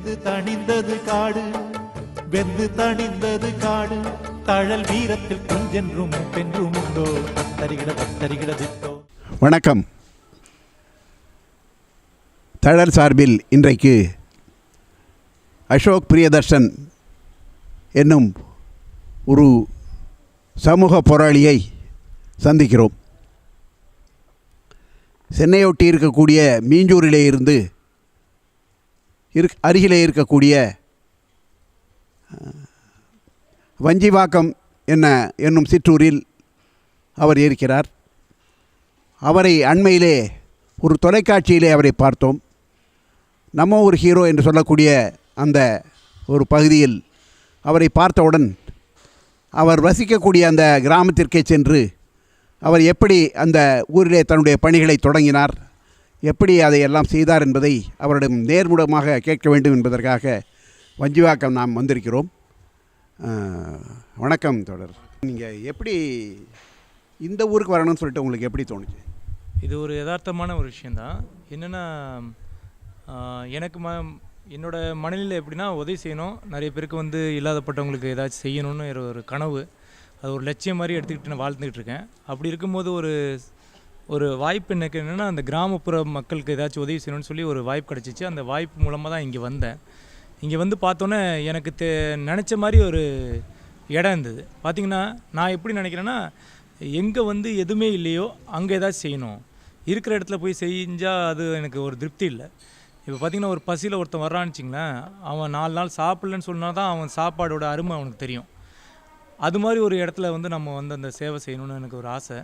வெந்து தணிந்தது காடு, வெந்து தணிந்தது காடு. தழல் வீரத்தில் குஞ்சென்றும் பென்றும் உண்டோ, தத்தரிகிட தத்தரிகிட தித்தோ. வணக்கம். தழல் சார்பில் இன்றைக்கு அசோக் பிரியதர்ஷன் என்னும் ஒரு சமூக போராளியை சந்திக்கிறோம். சென்னையொட்டி இருக்கக்கூடிய மீஞ்சூரிலே இருந்து அருகிலே இருக்கக்கூடிய வஞ்சிவாக்கம் என்னும் சிற்றூரில் அவர் இருக்கிறார். அவரை அண்மையிலே ஒரு தொலைக்காட்சியிலே அவரை பார்த்தோம். நம்ம ஒரு ஹீரோ என்று சொல்லக்கூடிய அந்த ஒரு பகுதியில் அவரை பார்த்தவுடன் அவர் வசிக்கக்கூடிய அந்த கிராமத்திற்கே சென்று அவர் எப்படி அந்த ஊரிலே தன்னுடைய பணிகளை தொடங்கினார், எப்படி அதையெல்லாம் செய்தார் என்பதை அவரிடம் நேர்முகமாக கேட்க வேண்டும் என்பதற்காக வஞ்சிவாக்கம் நாம் வந்திருக்கிறோம். வணக்கம் தோழர். நீங்கள் எப்படி இந்த ஊருக்கு வரணும்னு சொல்லிட்டு உங்களுக்கு எப்படி தோணுச்சு? இது ஒரு யதார்த்தமான ஒரு விஷயந்தான். என்னென்னா, எனக்கு என்னோடய மனநிலை எப்படின்னா, உதவி செய்யணும், நிறைய பேருக்கு வந்து இல்லாதப்பட்டவங்களுக்கு ஏதாச்சும் செய்யணும்னு ஒரு கனவு, அது ஒரு லட்சியம் மாதிரி எடுத்துக்கிட்டு நான் வாழ்ந்துக்கிட்டு இருக்கேன். அப்படி இருக்கும்போது ஒரு வாய்ப்பு எனக்கு என்னென்னா, அந்த கிராமப்புற மக்களுக்கு ஏதாச்சும் உதவி செய்யணும்னு சொல்லி ஒரு வாய்ப்பு கிடச்சிச்சு. அந்த வாய்ப்பு மூலமாக தான் இங்கே வந்தேன். இங்கே வந்து பார்த்தோன்னே எனக்கு நினச்ச மாதிரி ஒரு இடம் இருந்தது. பார்த்திங்கன்னா, நான் எப்படி நினைக்கிறேன்னா, எங்கே வந்து எதுவுமே இல்லையோ அங்கே ஏதாச்சும் செய்யணும், இருக்கிற இடத்துல போய் செஞ்சால் அது எனக்கு ஒரு திருப்தி இல்லை. இப்போ பார்த்திங்கன்னா, ஒரு பசியில் ஒருத்தன் வர்றான்னு வச்சிங்களேன், அவன் 4 நாள் சாப்பிட்லன்னு சொன்னால் தான் அவன் சாப்பாடோட அருமை அவனுக்கு தெரியும். அது மாதிரி ஒரு இடத்துல வந்து நம்ம வந்து அந்த சேவை செய்யணும்னு எனக்கு ஒரு ஆசை.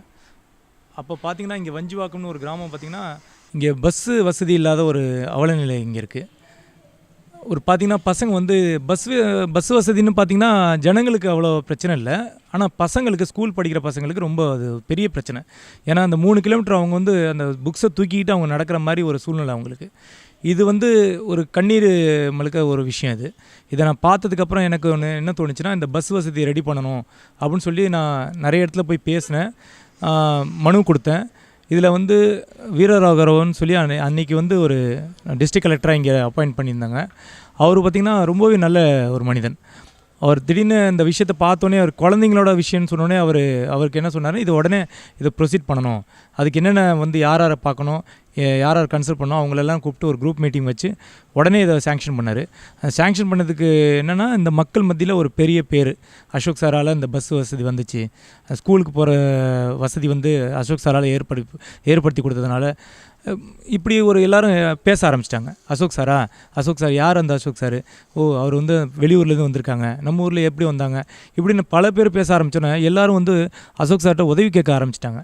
அப்போ பார்த்திங்கன்னா, இங்கே வஞ்சிவாக்கம்னு ஒரு கிராமம் பார்த்திங்கன்னா, இங்கே பஸ்ஸு வசதி இல்லாத ஒரு அவலநிலை இங்கே இருக்குது. ஒரு பார்த்திங்கன்னா, பசங்க வந்து பஸ் வசதின்னு பார்த்திங்கன்னா ஜனங்களுக்கு அவ்வளோ பிரச்சனை இல்லை. ஆனால் பசங்களுக்கு, ஸ்கூல் படிக்கிற பசங்களுக்கு ரொம்ப அது பெரிய பிரச்சனை. ஏன்னா அந்த 3 கிலோமீட்டர் அவங்க வந்து அந்த புக்ஸை தூக்கிக்கிட்டு அவங்க நடக்கிற மாதிரி ஒரு சூழ்நிலை அவங்களுக்கு. இது வந்து ஒரு கண்ணீர் மழுக்க ஒரு விஷயம். இதை நான் பார்த்ததுக்கப்புறம் எனக்கு என்ன தோணுச்சுன்னா, இந்த பஸ் வசதியை ரெடி பண்ணணும் அப்படின்னு சொல்லி நான் நிறைய இடத்துல போய் பேசினேன், மனு கொடுத்தேன். இதில் வந்து வீரராகவன் சொல்லி அன்றைக்கி வந்து ஒரு டிஸ்ட்ரிக்ட் கலெக்டராக இங்கே அப்பாயிண்ட் பண்ணியிருந்தாங்க. அவர் பார்த்திங்கன்னா ரொம்பவே நல்ல ஒரு மனிதன். அவர் திடீர்னு இந்த விஷயத்தை பார்த்தோன்னே, அவர் குழந்தைங்களோட விஷயம்னு சொன்னோடனே அவருக்கு என்ன சொன்னார், இது உடனே இதை ப்ரொசீட் பண்ணணும், அதுக்கு என்னென்ன வந்து யாரை பார்க்கணும், யார் கன்சல்ட் பண்ணோம், அவங்களெல்லாம் கூப்பிட்டு ஒரு குரூப் மீட்டிங் வச்சு உடனே இதை சேங்ஷன் பண்ணார். சேங்ஷன் பண்ணதுக்கு என்னென்னா, இந்த மக்கள் மத்தியில் ஒரு பெரிய பேர், அசோக் சாரால் இந்த பஸ் வசதி வந்துச்சு, ஸ்கூலுக்கு போகிற வசதி வந்து அசோக் சாரால் ஏற்படுத்தி கொடுத்ததுனால இப்படி ஒரு எல்லோரும் பேச ஆரம்பிச்சிட்டாங்க. அசோக் சார் யார்? அந்த அசோக் சார், அவர் வந்து வெளியூர்லேருந்து வந்திருக்காங்க, நம்ம ஊரில் எப்படி வந்தாங்க, இப்படின்னு பல பேர் பேச ஆரம்பித்தோன்னே எல்லோரும் வந்து அசோக் சார்கிட்ட உதவி கேட்க ஆரம்பிச்சிட்டாங்க.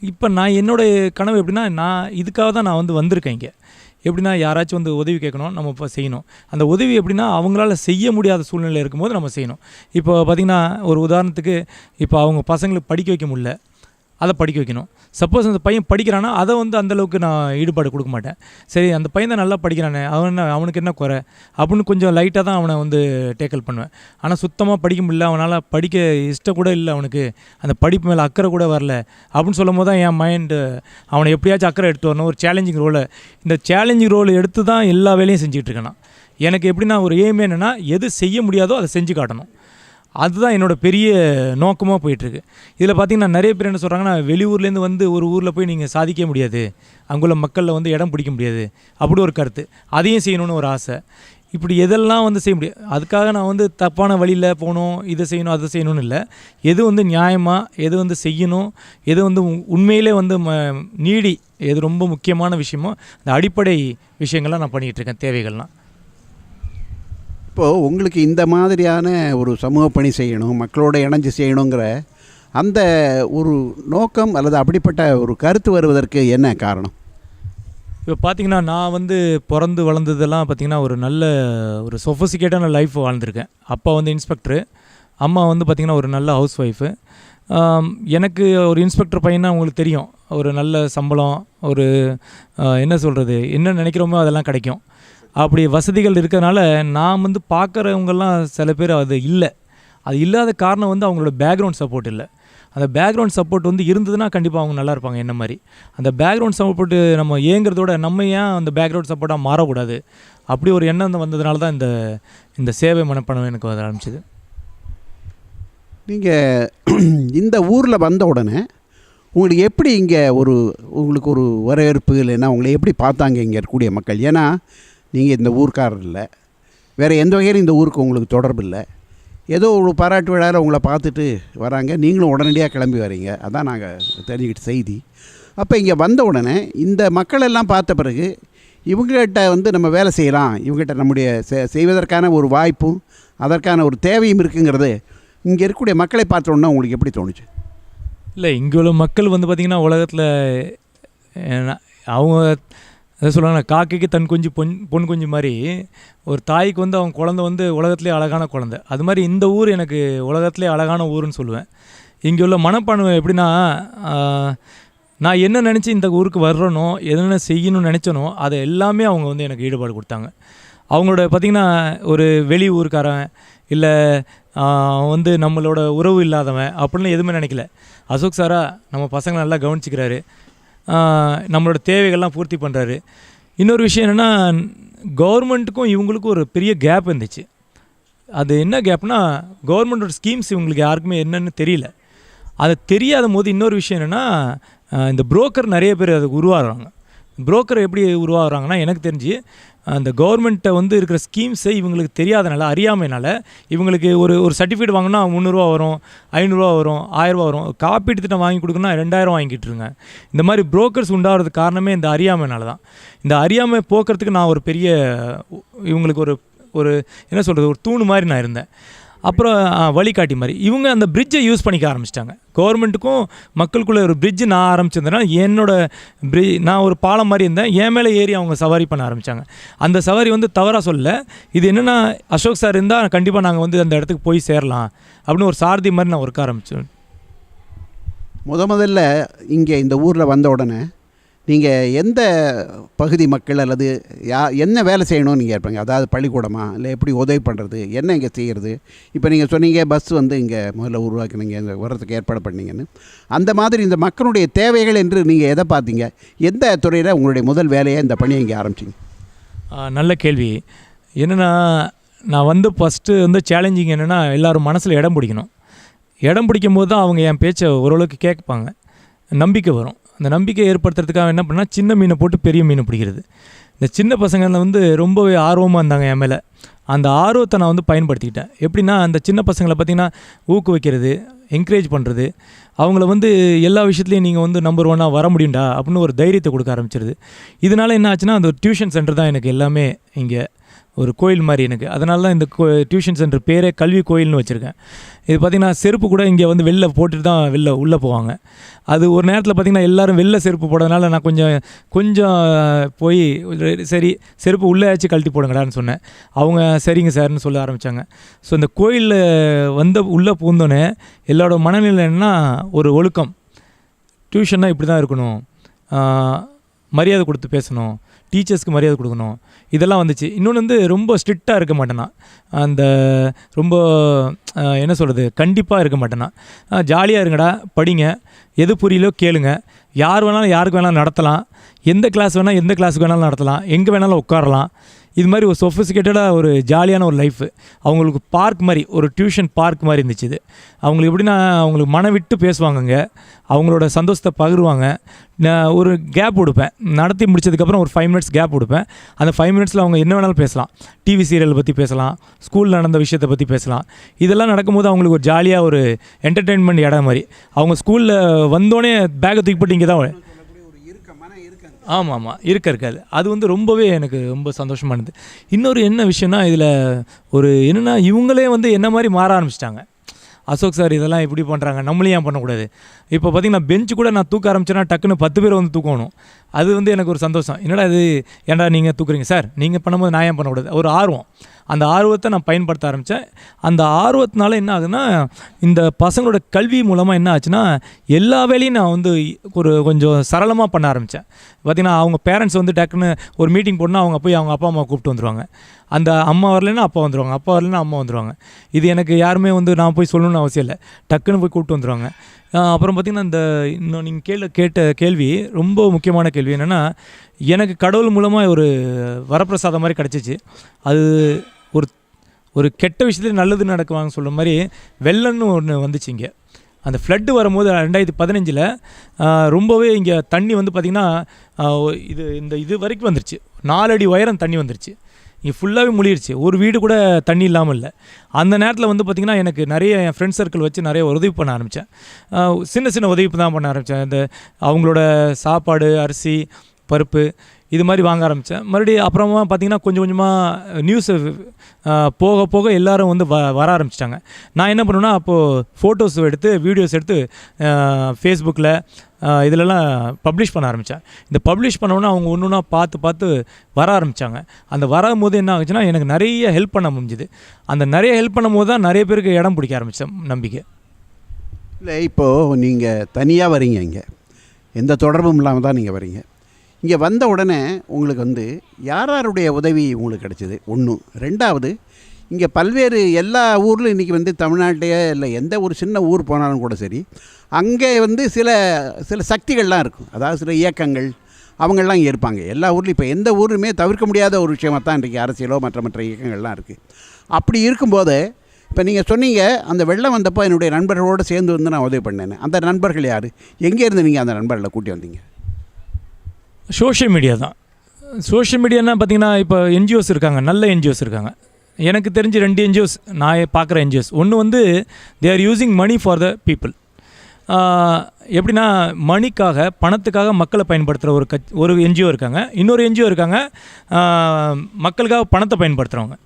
இப்போ நான் என்னோடய கனவு எப்படின்னா, நான் இதுக்காக தான் நான் வந்து வந்திருக்கேன் இங்கே. எப்படின்னா, யாராச்சும் வந்து உதவி கேட்கணும், நம்ம இப்போ செய்யணும். அந்த உதவி எப்படின்னா, அவங்களால செய்ய முடியாத சூழ்நிலை இருக்கும்போது நம்ம செய்யணும். இப்போ பார்த்திங்கன்னா, ஒரு உதாரணத்துக்கு, இப்போ அவங்க பசங்களுக்கு படிக்க வைக்க முடியல, அதை படிக்க வைக்கணும். சப்போஸ் அந்த பையன் படிக்கிறான்னா அதை வந்து அந்தளவுக்கு நான் ஈடுபாடு கொடுக்க மாட்டேன். சரி, அந்த பையன் தான் நல்லா படிக்கிறானே, அவனுக்கு என்ன குறை அப்படின்னு கொஞ்சம் லைட்டாக தான் அவனை வந்து டேக்கிள் பண்ணுவேன். ஆனால் சுத்தமாக படிக்க முடியல, அவனால் படிக்க இஷ்டம் கூட இல்லை, அவனுக்கு அந்த படிப்பு மேலே அக்கறை கூட வரல அப்படின்னு சொல்லும் போது தான் என் மைண்டு அவனை எப்படியாச்சும் அக்கறை எடுத்து வரணும், ஒரு சேலஞ்சிங் ரோலை, இந்த சேலஞ்சிங் ரோல் எடுத்து தான் எல்லா வேலையும் செஞ்சுக்கிட்டு இருக்கேன் நான். எனக்கு எப்படின்னா, ஒரு எய்ம் என்னென்னா, எது செய்ய முடியாதோ அதை செஞ்சு காட்டணும். அதுதான் என்னோடய பெரிய நோக்கமாக போயிட்டுருக்கு. இதில் பார்த்திங்கன்னா, நிறைய பேர் என்ன சொல்கிறாங்கன்னா, வெளியூர்லேருந்து வந்து ஒரு ஊரில் போய் நீங்கள் சாதிக்க முடியாது, அங்குள்ள மக்களில் வந்து இடம் பிடிக்க முடியாது, அப்படி ஒரு கருத்து. அதையும் செய்யணும்னு ஒரு ஆசை. இப்படி எதெல்லாம் வந்து செய்ய முடியாது, அதுக்காக நான் வந்து தப்பான வழியில் போகணும், இதை செய்யணும் அதை செய்யணும்னு இல்லை. எது வந்து நியாயமாக, எது வந்து செய்யணும், எது வந்து உண்மையிலே வந்து நீடி, எது ரொம்ப முக்கியமான விஷயமோ அந்த அடிப்படை விஷயங்கள்லாம் நான் பண்ணிகிட்ருக்கேன், தேவைகள்லாம். இப்போது உங்களுக்கு இந்த மாதிரியான ஒரு சமூக பணி செய்யணும், மக்களோட இணைஞ்சு செய்யணுங்கிற அந்த ஒரு நோக்கம் அல்லது அப்படிப்பட்ட ஒரு கருத்து வருவதற்கு என்ன காரணம்? இப்போ பார்த்திங்கன்னா, நான் வந்து பிறந்து வளர்ந்ததெல்லாம் பார்த்திங்கன்னா ஒரு நல்ல ஒரு சொஃபிஸ்டிகேட்டான லைஃப் வாழ்ந்திருக்கேன். அப்பா வந்து இன்ஸ்பெக்டரு, அம்மா வந்து பார்த்திங்கன்னா ஒரு நல்ல ஹவுஸ் ஒய்ஃபு. எனக்கு ஒரு இன்ஸ்பெக்டர் பையனா உங்களுக்கு தெரியும், ஒரு நல்ல சம்பளம், ஒரு என்ன சொல்கிறது, என்ன நினைக்கிறோமோ அதெல்லாம் கிடைக்கும். அப்படி வசதிகள் இருக்கிறதுனால நான் வந்து பார்க்குறவங்கெல்லாம் சில பேர் அது இல்லை. அது இல்லாத காரணம் வந்து அவங்களோட பேக்ரவுண்ட் சப்போர்ட் இல்லை. அந்த பேக்ரவுண்ட் சப்போர்ட் வந்து இருந்ததுன்னா கண்டிப்பாக அவங்க நல்லா இருப்பாங்க என்ன மாதிரி. அந்த பேக்ரவுண்ட் சப்போர்ட்டு நம்ம ஏங்கிறதோட நம்ம ஏன் அந்த பேக்ரவுண்ட் சப்போர்ட்டாக மாறக்கூடாது, அப்படி ஒரு எண்ணம் வந்ததுனால தான் இந்த சேவை மனப்பான்மை எனக்கு வர ஆரம்பிச்சிது. நீங்கள் இந்த ஊரில் வந்த உடனே உங்களுக்கு எப்படி இங்கே உங்களுக்கு ஒரு வரவேற்பு இல்லைன்னா உங்களை எப்படி பார்த்தாங்க இங்கே இருக்கக்கூடிய மக்கள்? ஏன்னா நீங்கள் இந்த ஊர்க்காரர் இல்லை, வேறு எந்த வகையிலும் இந்த ஊருக்கு உங்களுக்கு தொடர்பு இல்லை. ஏதோ ஒரு பாராட்டு விழாவில் உங்களை பார்த்துட்டு வராங்க, நீங்களும் உடனடியாக கிளம்பி வரீங்க. அதான் நாங்கள் தெரிஞ்சுக்கிட்ட செய்தி. அப்போ இங்கே வந்த உடனே இந்த மக்களெல்லாம் பார்த்த பிறகு இவங்ககிட்ட வந்து நம்ம வேலை செய்யலாம், இவங்ககிட்ட நம்முடைய செய்வதற்கான ஒரு வாய்ப்பும் அதற்கான ஒரு தேவையும் இருக்குங்கிறது இங்கே இருக்கக்கூடிய மக்களை பார்த்தோன்னா உங்களுக்கு எப்படி தோணுச்சு? இல்லை, இங்கே உள்ள மக்கள் வந்து பார்த்திங்கன்னா உலகத்தில் அவங்க அதை சொல்லுவாங்க, காக்கைக்கு தன் குஞ்சு பொன் குஞ்சு மாதிரி ஒரு தாய்க்கு வந்து அவங்க குழந்தை வந்து உலகத்துலேயே அழகான குழந்தை. அது மாதிரி இந்த ஊர் எனக்கு உலகத்துலேயே அழகான ஊருன்னு சொல்லுவேன். இங்கே உள்ள மனப்பான்மை எப்படின்னா, நான் என்ன நினச்சி இந்த ஊருக்கு வர்றனோ, என்னென்ன செய்யணும்னு நினச்சனோ அதை எல்லாமே அவங்க வந்து எனக்கு ஈடுபாடு கொடுத்தாங்க. அவங்களோட பார்த்திங்கன்னா ஒரு வெளி ஊருக்காரன் இல்லை வந்து நம்மளோட உறவு இல்லாதவன் அப்படின்னு எதுவுமே நினைக்கல. அசோக் சாரா நம்ம பசங்களை நல்லா கவனிச்சிக்கிறாரு, நம்மளோட தேவைகள்லாம் பூர்த்தி பண்ணுறாரு. இன்னொரு விஷயம் என்னென்னா, கவர்மெண்ட்டுக்கும் இவங்களுக்கும் ஒரு பெரிய கேப் இருந்துச்சு. அது என்ன கேப்னா, கவர்மெண்ட்டோட ஸ்கீம்ஸ் இவங்களுக்கு யாருக்குமே என்னென்னு தெரியல. அது தெரியாத போது இன்னொரு விஷயம் என்னென்னா, இந்த புரோக்கர் நிறைய பேர் அதுக்கு உருவாகிறாங்க. புரோக்கர் எப்படி உருவாகிறாங்கன்னா, எனக்கு தெரிஞ்சு அந்த கவர்மெண்ட்டை வந்து இருக்கிற ஸ்கீம்ஸை இவங்களுக்கு தெரியாதனால, அறியாமைனால இவங்களுக்கு ஒரு சர்டிஃபிகேட் வாங்கினா 300 வரும், 500 வரும், 1000 வரும். காப்பீட்டு திட்டம் வாங்கி கொடுக்கணும்னா 2000 வாங்கிட்டு இருங்க. இந்த மாதிரி புரோக்கர்ஸ் உண்டாகிறதுக்கு காரணமே இந்த அறியாமைனால தான். இந்த அறியாமை போக்குறதுக்கு நான் ஒரு பெரிய இவங்களுக்கு ஒரு என்ன சொல்கிறது, ஒரு தூணு மாதிரி நான் இருந்தேன். அப்புறம் வழிகாட்டி மாதிரி இவங்க அந்த பிரிட்ஜை யூஸ் பண்ணிக்க ஆரம்பிச்சிட்டாங்க. கவர்மெண்ட்டுக்கும் மக்களுக்குள்ளே ஒரு பிரிட்ஜு நான் ஆரம்பிச்சிருந்தேன்னா, நான் ஒரு பாலம் மாதிரி இருந்தேன், என் மேலே ஏறி அவங்க சவாரி பண்ண ஆரம்பித்தாங்க. அந்த சவாரி வந்து தவறாக சொல்லலை. இது என்னென்னா, அசோக் சார் இருந்தால் கண்டிப்பாக நாங்கள் வந்து அந்த இடத்துக்கு போய் சேரலாம் அப்படின்னு ஒரு சாரதி மாதிரி நான் ஒர்க் ஆரம்பித்தேன். முதல்ல இங்கே இந்த ஊரில் வந்த உடனே நீங்கள் எந்த பகுதி மக்கள் அல்லது என்ன வேலை செய்யணும்னு நீங்கள் இருப்பீங்க? அதாவது பள்ளிக்கூடமா, இல்லை எப்படி உதவி பண்ணுறது, என்ன இங்கே செய்கிறது? இப்போ நீங்கள் சொன்னீங்க பஸ் வந்து இங்கே முதல்ல உருவாக்குனீங்க, இங்கே வர்றதுக்கு ஏற்பாடு பண்ணீங்கன்னு. அந்த மாதிரி இந்த மக்களுடைய தேவைகள் என்று நீங்கள் எதை பார்த்தீங்க? எந்த துறையில் உங்களுடைய முதல் வேலையை இந்த பணியை இங்கே ஆரம்பிச்சிங்க? நல்ல கேள்வி. என்னென்னா, நான் வந்து ஃபஸ்ட்டு வந்து சேலஞ்சிங் என்னென்னா, எல்லோரும் மனசில் இடம் பிடிக்கணும். இடம் பிடிக்கும் போது தான் அவங்க என் பேச்சை ஓரளவுக்கு கேட்பாங்க, நம்பிக்கை வரும். அந்த நம்பிக்கை ஏற்படுத்துறதுக்காக என்ன பண்ணால், சின்ன மீனை போட்டு பெரிய மீனை பிடிக்கிறது. இந்த சின்ன பசங்களில் வந்து ரொம்பவே ஆர்வமாக இருந்தாங்க என் மேலே. அந்த ஆர்வத்தை நான் வந்து பயன்படுத்திக்கிட்டேன். எப்படின்னா, அந்த சின்ன பசங்களை பார்த்திங்கன்னா ஊக்குவிக்கிறது, என்கரேஜ் பண்ணுறது, அவங்கள வந்து எல்லா விஷயத்துலையும் நீங்கள் வந்து நம்பர் 1 வர முடியும்டா அப்படின்னு ஒரு தைரியத்தை கொடுக்க ஆரம்பிச்சிருது. இதனால் என்ன ஆச்சுன்னா, அந்த ஒரு டியூஷன் சென்டர் தான் எனக்கு எல்லாமே இங்கே ஒரு கோயில் மாதிரி எனக்கு. அதனால தான் இந்த டியூஷன் சென்டர் பேரே கல்வி கோயில்னு வச்சுருக்கேன். இது பார்த்திங்கன்னா, செருப்பு கூட இங்கே வந்து வெளில போட்டுட்டு தான் உள்ளே போவாங்க. அது ஒரு நேரத்தில் பார்த்திங்கன்னா எல்லோரும் வெளில செருப்பு போடுறதுனால நான் கொஞ்சம் போய் சரி செருப்பு உள்ளேயாச்சும் கழட்டி போடுங்கடான்னு சொன்னேன். அவங்க சரிங்க சார்னு சொல்ல ஆரம்பித்தாங்க. ஸோ இந்த கோயிலில் உள்ளே பூந்தோன்னே எல்லாரோட மனநிலை என்னன்னா, ஒரு ஒழுக்கம், டியூஷன்னா இப்படி தான் இருக்கணும், மரியாதை கொடுத்து பேசணும், டீச்சர்ஸ்க்கு மரியாதை கொடுக்கணும், இதெல்லாம் வந்துச்சு. இன்னொன்று வந்து ரொம்ப ஸ்ட்ரிக்டாக இருக்க மாட்டேன்னா, அந்த ரொம்ப என்ன சொல்கிறது, கண்டிப்பாக இருக்க மாட்டேன்னா, ஜாலியாக இருங்கடா, படிங்க, எது புரியலோ கேளுங்க, யார் வேணாலும் யாருக்கு வேணாலும் நடத்தலாம், எந்த கிளாஸ் வேணால் எந்த கிளாஸுக்கு வேணாலும் நடத்தலாம், எங்கே வேணாலும் உட்காரலாம். இது மாதிரி ஒரு சொஃபிஸ்டிகேட்டடாக ஒரு ஜாலியான ஒரு லைஃபு. அவங்களுக்கு பார்க் மாதிரி, ஒரு டியூஷன் பார்க் மாதிரி இருந்துச்சு இது. அவங்களுக்கு எப்படின்னா, அவங்களுக்கு மனம் விட்டு பேசுவாங்கங்க, அவங்களோட சந்தோஷத்தை பகிர்வாங்க. நான் ஒரு கேப் கொடுப்பேன், நடத்தி முடிச்சதுக்கப்புறம் ஒரு 5 மினிட்ஸ் கேப் கொடுப்பேன். அந்த 5 மினிட்ஸில் அவங்க என்ன வேணாலும் பேசலாம். டிவி சீரியல் பற்றி பேசலாம், ஸ்கூலில் நடந்த விஷயத்தை பற்றி பேசலாம். இதெல்லாம் நடக்கும்போது அவங்களுக்கு ஒரு ஜாலியாக ஒரு என்டர்டெயின்மெண்ட் இடம் மாதிரி. அவங்க ஸ்கூலில் வந்தோடனே பேக்கை தூக்கி போட்டு இங்கே தான். ஆமாம், இருக்காது. அது வந்து ரொம்பவே எனக்கு ரொம்ப சந்தோஷமானது. இன்னொரு என்ன விஷயம்னா, இதில் ஒரு என்னென்னா, இவங்களே வந்து என்ன மாதிரி மாற ஆரம்பிச்சிட்டாங்க. அசோக் சார் இதெல்லாம் இப்படி பண்ணுறாங்க, நம்மளையும் ஏன் பண்ணக்கூடாது? இப்போ பார்த்திங்கன்னா, பெஞ்சு கூட நான் தூக்க ஆரம்பிச்சேன்னா டக்குன்னு 10 பேர் வந்து தூக்கணும். அது வந்து எனக்கு ஒரு சந்தோஷம். என்னடா இது, ஏன்டா நீங்கள் தூக்குறீங்க சார், நீங்கள் பண்ணும்போது நான் ஏன் பண்ணக்கூடாது? ஒரு ஆர்வம். அந்த ஆர்வத்தை நான் பயன்படுத்த ஆரம்பித்தேன். அந்த ஆர்வத்தினால என்ன ஆகுதுன்னா, இந்த பசங்களோட கல்வி மூலமாக என்ன ஆச்சுன்னா, எல்லா வேலையும் நான் வந்து கொஞ்சம் சரளமாக பண்ண ஆரம்பித்தேன். பார்த்திங்கன்னா அவங்க பேரண்ட்ஸ் வந்து டக்குன்னு ஒரு மீட்டிங் போடணும், அவங்க போய் அவங்க அப்பா அம்மா கூப்பிட்டு வந்துடுவாங்க. அந்த அம்மா வரலைன்னா அப்பா வந்துடுவாங்க, அப்பா வரலைன்னா அம்மா வந்துடுவாங்க. இது எனக்கு யாருமே வந்து நான் போய் சொல்லணும்னு அவசியம் இல்லை, டக்குன்னு போய் கூப்பிட்டு வந்துடுவாங்க. அப்புறம் பார்த்திங்கன்னா இந்த இன்னும் நீங்கள் கேட்ட கேள்வி ரொம்ப முக்கியமான கேள்வி என்னென்னா, எனக்கு கடவுள் மூலமாக ஒரு வரப்பிரசாதம் மாதிரி கிடச்சிச்சு. அது ஒரு கெட்ட விஷயத்துல நல்லது நடக்குவாங்க சொல்கிற மாதிரி வெள்ளம்னு ஒன்று வந்துச்சு இங்கே. அந்த ஃப்ளட்டு வரும்போது 2015 ரொம்பவே இங்கே தண்ணி வந்து பார்த்திங்கன்னா இது வரைக்கும் வந்துருச்சு. 4 அடி உயரம் தண்ணி வந்துருச்சு. இங்கே ஃபுல்லாகவே முழிடுச்சு, ஒரு வீடு கூட தண்ணி இல்லாமல் இல்லை. அந்த நேரத்தில் வந்து பார்த்திங்கன்னா எனக்கு நிறைய என் ஃப்ரெண்ட் சர்க்கிள் வச்சு நிறைய உதவி பண்ண ஆரம்பித்தேன். சின்ன சின்ன உதவி தான் பண்ண ஆரம்பித்தேன். இந்த அவங்களோட சாப்பாடு, அரிசி, பருப்பு இது மாதிரி வாங்க ஆரம்பித்தேன். மறுபடியும் அப்புறமா பார்த்திங்கன்னா கொஞ்சம் கொஞ்சமாக நியூஸு போக போக எல்லோரும் வந்து வர ஆரம்பிச்சிட்டாங்க. நான் என்ன பண்ணுவேன்னா, அப்போது ஃபோட்டோஸ் எடுத்து வீடியோஸ் எடுத்து ஃபேஸ்புக்கில் இதிலலாம் பப்ளிஷ் பண்ண ஆரம்பித்தேன். இந்த பப்ளிஷ் பண்ணோன்னா அவங்க ஒன்று ஒன்றா பார்த்து வர ஆரம்பித்தாங்க. அந்த வரும்போது என்ன ஆகுச்சுன்னா, எனக்கு நிறைய ஹெல்ப் பண்ண முடிஞ்சுது. அந்த நிறைய ஹெல்ப் பண்ணும் போது தான் நிறைய பேருக்கு இடம் பிடிக்க ஆரம்பித்தேன் நம்பிக்கை. இல்லை, இப்போது நீங்கள் தனியாக வரீங்க, இங்கே எந்த தொடர்பும் இல்லாமல் தான் நீங்கள் வரீங்க. இங்கே வந்த உடனே உங்களுக்கு வந்து யாருடைய உதவி உங்களுக்கு கிடச்சிது? ஒன்று. ரெண்டாவது, இங்கே பல்வேறு எல்லா ஊர்லையும் இன்றைக்கி வந்து தமிழ்நாட்டையே இல்லை, எந்த ஒரு சின்ன ஊர் போனாலும் கூட சரி, அங்கே வந்து சில சக்திகள்லாம் இருக்கும். அதாவது சில இயக்கங்கள் அவங்களாம் இங்கே இருப்பாங்க. எல்லா ஊர்லேயும் இப்போ எந்த ஊருமே தவிர்க்க முடியாத ஒரு விஷயமாக தான் இன்றைக்கி அரசியலோ மற்ற இயக்கங்கள்லாம் இருக்குது. அப்படி இருக்கும்போது இப்போ நீங்கள் சொன்னீங்க, அந்த வெள்ளம் வந்தப்போ என்னுடைய நண்பர்களோடு சேர்ந்து வந்து நான் உதவி பண்ணேன்னு. அந்த நண்பர்கள் யார்? எங்கேருந்து நீங்கள் அந்த நண்பர்களை கூட்டி வந்தீங்க? சோஷியல் மீடியா தான். சோஷியல் மீடியானா பார்த்திங்கன்னா, இப்போ என்ஜிஓஸ் இருக்காங்க, நல்ல என்ஜிஓஸ் இருக்காங்க. எனக்கு தெரிஞ்சு 2 என்ஜிஓஸ் நான் பார்க்குற என்ஜிஓஸ். ஒன்று வந்து they are using money for the people. எப்படின்னா, மணிக்காக, பணத்துக்காக மக்களை பயன்படுத்துகிற ஒரு என்ஜிஓ இருக்காங்க. இன்னொரு என்ஜிஓ இருக்காங்க மக்களுக்காக பணத்தை பயன்படுத்துகிறவங்க.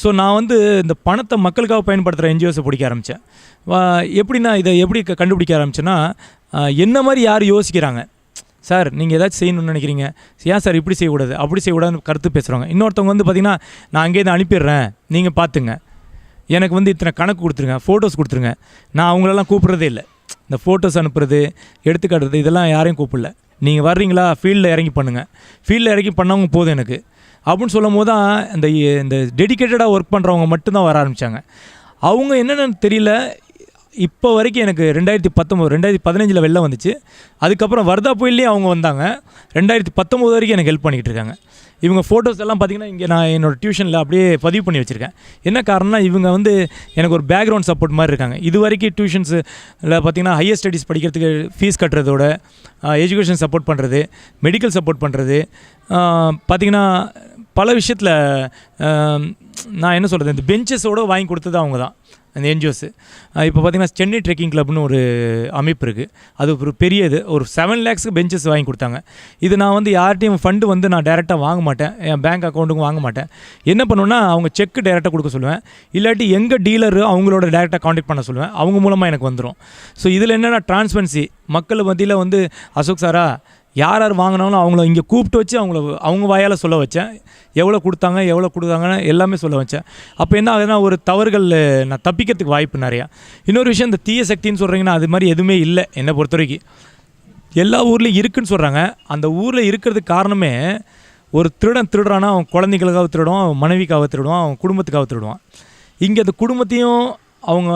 ஸோ நான் வந்து இந்த பணத்தை மக்களுக்காக பயன்படுத்துகிற என்ஜிஓஸை பிடிக்க ஆரம்பித்தேன். எப்படின்னா, இதை எப்படி கண்டுபிடிக்க ஆரம்பித்தேன்னா, என்ன மாதிரி யார் யோசிக்கிறாங்க, சார் நீங்கள் ஏதாச்சும் செய்யணும்னு நினைக்கிறீங்க, ஏன் சார் இப்படி செய்யக்கூடாது அப்படி செய்யக்கூடாதுன்னு கருத்து பேசுகிறவங்க. இன்னொருத்தவங்க வந்து பார்த்திங்கன்னா, நான் அங்கேருந்து அனுப்பிடுறேன், நீங்கள் பார்த்துங்க, எனக்கு வந்து இத்தனை கணக்கு கொடுத்துருங்க, ஃபோட்டோஸ் கொடுத்துருங்க. நான் அவங்களெல்லாம் கூப்பிட்றதே இல்லை. இந்த ஃபோட்டோஸ் அனுப்புறது, எடுத்துக்காட்டுறது, இதெல்லாம் யாரையும் கூப்பிடல. நீங்கள் வர்றீங்களா, ஃபீல்டில் இறங்கி பண்ணுங்கள், ஃபீல்டில் இறங்கி பண்ணவங்க போதும் எனக்கு அப்படின்னு சொல்லும் போது தான் இந்த டெடிக்கேட்டடாக ஒர்க் பண்ணுறவங்க மட்டும்தான் வர ஆரம்பித்தாங்க. அவங்க என்னென்னு தெரியல. இப்போ வரைக்கும் எனக்கு 2015 வெள்ளம் வந்துச்சு. அதுக்கப்புறம் வர்தா புயல்லையும் அவங்க வந்தாங்க. 2019 வரைக்கும் எனக்கு ஹெல்ப் பண்ணிக்கிட்டு இருக்காங்க. இவங்க ஃபோட்டோஸ் எல்லாம் பார்த்திங்கன்னா இங்கே நான் என்னோடய டியூஷனில் அப்படியே பதிவு பண்ணி வச்சுருக்கேன். என்ன காரணம்னா, இவங்க வந்து எனக்கு ஒரு பேக்ரவுண்ட் சப்போர்ட் மாதிரி இருக்காங்க. இது வரைக்கும் டியூஷன்ஸில் பார்த்திங்கன்னா ஹையர் ஸ்டடீஸ் படிக்கிறதுக்கு ஃபீஸ் கட்டுறதோட, எஜுகேஷன் சப்போர்ட் பண்ணுறது, மெடிக்கல் சப்போர்ட் பண்ணுறது, பார்த்திங்கன்னா பல விஷயத்தில் நான் என்ன சொல்கிறது, இந்த பெஞ்சஸோடு வாங்கி கொடுத்தது அவங்க தான், அந்த என்ஜிஓஸு. இப்போ பார்த்திங்கன்னா சென்னை ட்ரெக்கிங் கிளப்னு ஒரு அமைப்பு இருக்குது. அது ஒரு பெரியது, ஒரு 7 lakhs பெஞ்சஸ் வாங்கி கொடுத்தாங்க. இது நான் வந்து யார்கிட்டையும் ஃபண்டு வந்து நான் டேரெக்டாக வாங்க மாட்டேன், என் பேங்க் அக்கௌண்ட்டுக்கும் வாங்க மாட்டேன். என்ன பண்ணுவேன்னா, அவங்க செக்கு டேரெக்டாக கொடுக்க சொல்லுவேன், இல்லாட்டி எங்கள் டீலரு அவங்களோட டேரெக்டாக காண்டாக்ட் பண்ண சொல்லுவேன், அவங்க மூலமாக எனக்கு வந்துடும். ஸோ இதில் என்னென்னா டிரான்ஸ்பரன்சி, மக்கள் மத்தியில் வந்து அசோக் சாரா யார் வாங்கினாலும் அவங்கள இங்கே கூப்பிட்டு வச்சு அவங்க வாயால் சொல்ல வச்சேன், எவ்வளோ கொடுத்தாங்கன்னு எல்லாமே சொல்ல வச்சேன். அப்போ என்ன ஆகுதுன்னா, ஒரு தவறுகள் நான் தப்பிக்கிறதுக்கு வாய்ப்பு நிறையா. இன்னொரு விஷயம், இந்த தீய சக்தின்னு சொல்கிறீங்கன்னா, அது மாதிரி எதுவுமே இல்லை என்னை பொறுத்த வரைக்கும். எல்லா ஊர்லேயும் இருக்குதுன்னு சொல்கிறாங்க. அந்த ஊரில் இருக்கிறதுக்கு காரணமே, ஒரு திருடுறானா அவன் குழந்தைகளுக்காக திருடுவான், அவன் மனைவிக்காக திருடுவான், அவன் குடும்பத்துக்காக திருடுவான். இங்கே அந்த குடும்பத்தையும், அவங்க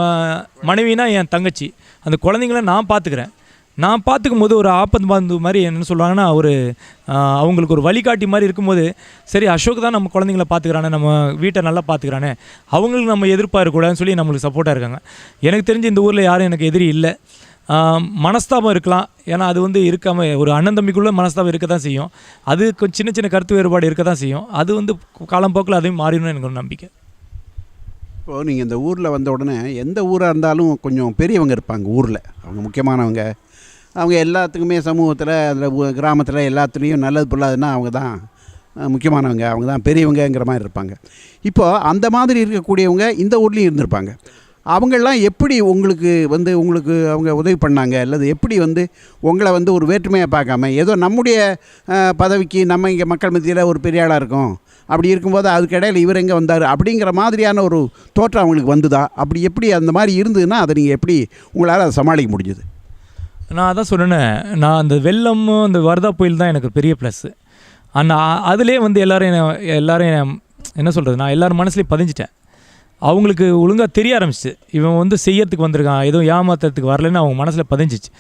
மனைவினா என் தங்கச்சி, அந்த குழந்தைங்கள நான் பார்த்துக்கிறேன். நான் பார்த்துக்கும் போது ஒரு ஆபத்து மாதிரி என்ன சொல்லுவாங்கன்னா, அவங்களுக்கு ஒரு வழிகாட்டி மாதிரி இருக்கும்போது, சரி அசோக் தான் நம்ம குழந்தைங்கள பார்த்துக்கிறானே, நம்ம வீட்டை நல்லா பார்த்துக்கிறானே, அவங்களுக்கு நம்ம எதிர்ப்பாக இருக்கக்கூடாதுன்னு சொல்லி நம்மளுக்கு சப்போர்ட்டாக இருக்காங்க. எனக்கு தெரிஞ்சு இந்த ஊரில் யாரும் எனக்கு எதிரி இல்லை. மனஸ்தாபம் இருக்கலாம், ஏன்னா அது வந்து இருக்காமல், ஒரு அண்ணன் தம்பிக்குள்ளே மனஸ்தாபம் இருக்க தான் செய்யும். அது சின்ன சின்ன கருத்து வேறுபாடு இருக்க தான் செய்யும். அது வந்து காலம்போக்கில் அதையும் மாறிடணும்னு எனக்கு ஒரு நம்பிக்கை. இப்போது நீங்கள் இந்த ஊரில் வந்த உடனே, எந்த ஊராக இருந்தாலும் கொஞ்சம் பெரியவங்க இருப்பாங்க ஊரில், அவங்க முக்கியமானவங்க. அவங்க எல்லாத்துக்குமே சமூகத்தில், அதில் கிராமத்தில் எல்லாத்துலேயும் நல்லது பொருளாதுன்னா அவங்க தான் முக்கியமானவங்க, அவங்க தான் பெரியவங்கங்கிற மாதிரி இருப்பாங்க. இப்போது அந்த மாதிரி இருக்கக்கூடியவங்க இந்த ஊர்லேயும் இருந்திருப்பாங்க. அவங்களாம் எப்படி உங்களுக்கு அவங்க உதவி பண்ணாங்க, அல்லது எப்படி உங்களை ஒரு வேற்றுமையாக பார்க்காம, ஏதோ நம்முடைய பதவிக்கு நம்ம இங்கே மக்கள் மத்தியில் ஒரு பெரிய ஆளாக இருக்கோம், அப்படி இருக்கும்போது அதுக்கிடையில் இவர் எங்கே வந்தார் அப்படிங்கிற மாதிரியான ஒரு தோற்றம் அவங்களுக்கு வந்துதா? அப்படி எப்படி அந்த மாதிரி இருந்ததுன்னா அதை நீங்கள் எப்படி உங்களால் அதை சமாளிக்க முடிஞ்சுது? நான் அதான் சொன்னேனே, நான் அந்த வெள்ளமும் அந்த வர்தா புயல் தான் எனக்கு பெரிய ப்ளஸ்ஸு. அதிலே வந்து எல்லோரும் என்ன சொல்கிறது, நான் எல்லோரும் மனசுலேயும் பதிஞ்சிட்டேன். அவங்களுக்கு ஒழுங்காக தெரிய ஆரம்பிச்சிச்சு, இவன் வந்து செய்யறதுக்கு வந்திருக்கான், எதுவும் ஏமாத்துறதுக்கு வரலன்னு அவங்க மனசில் பதிஞ்சிச்சு.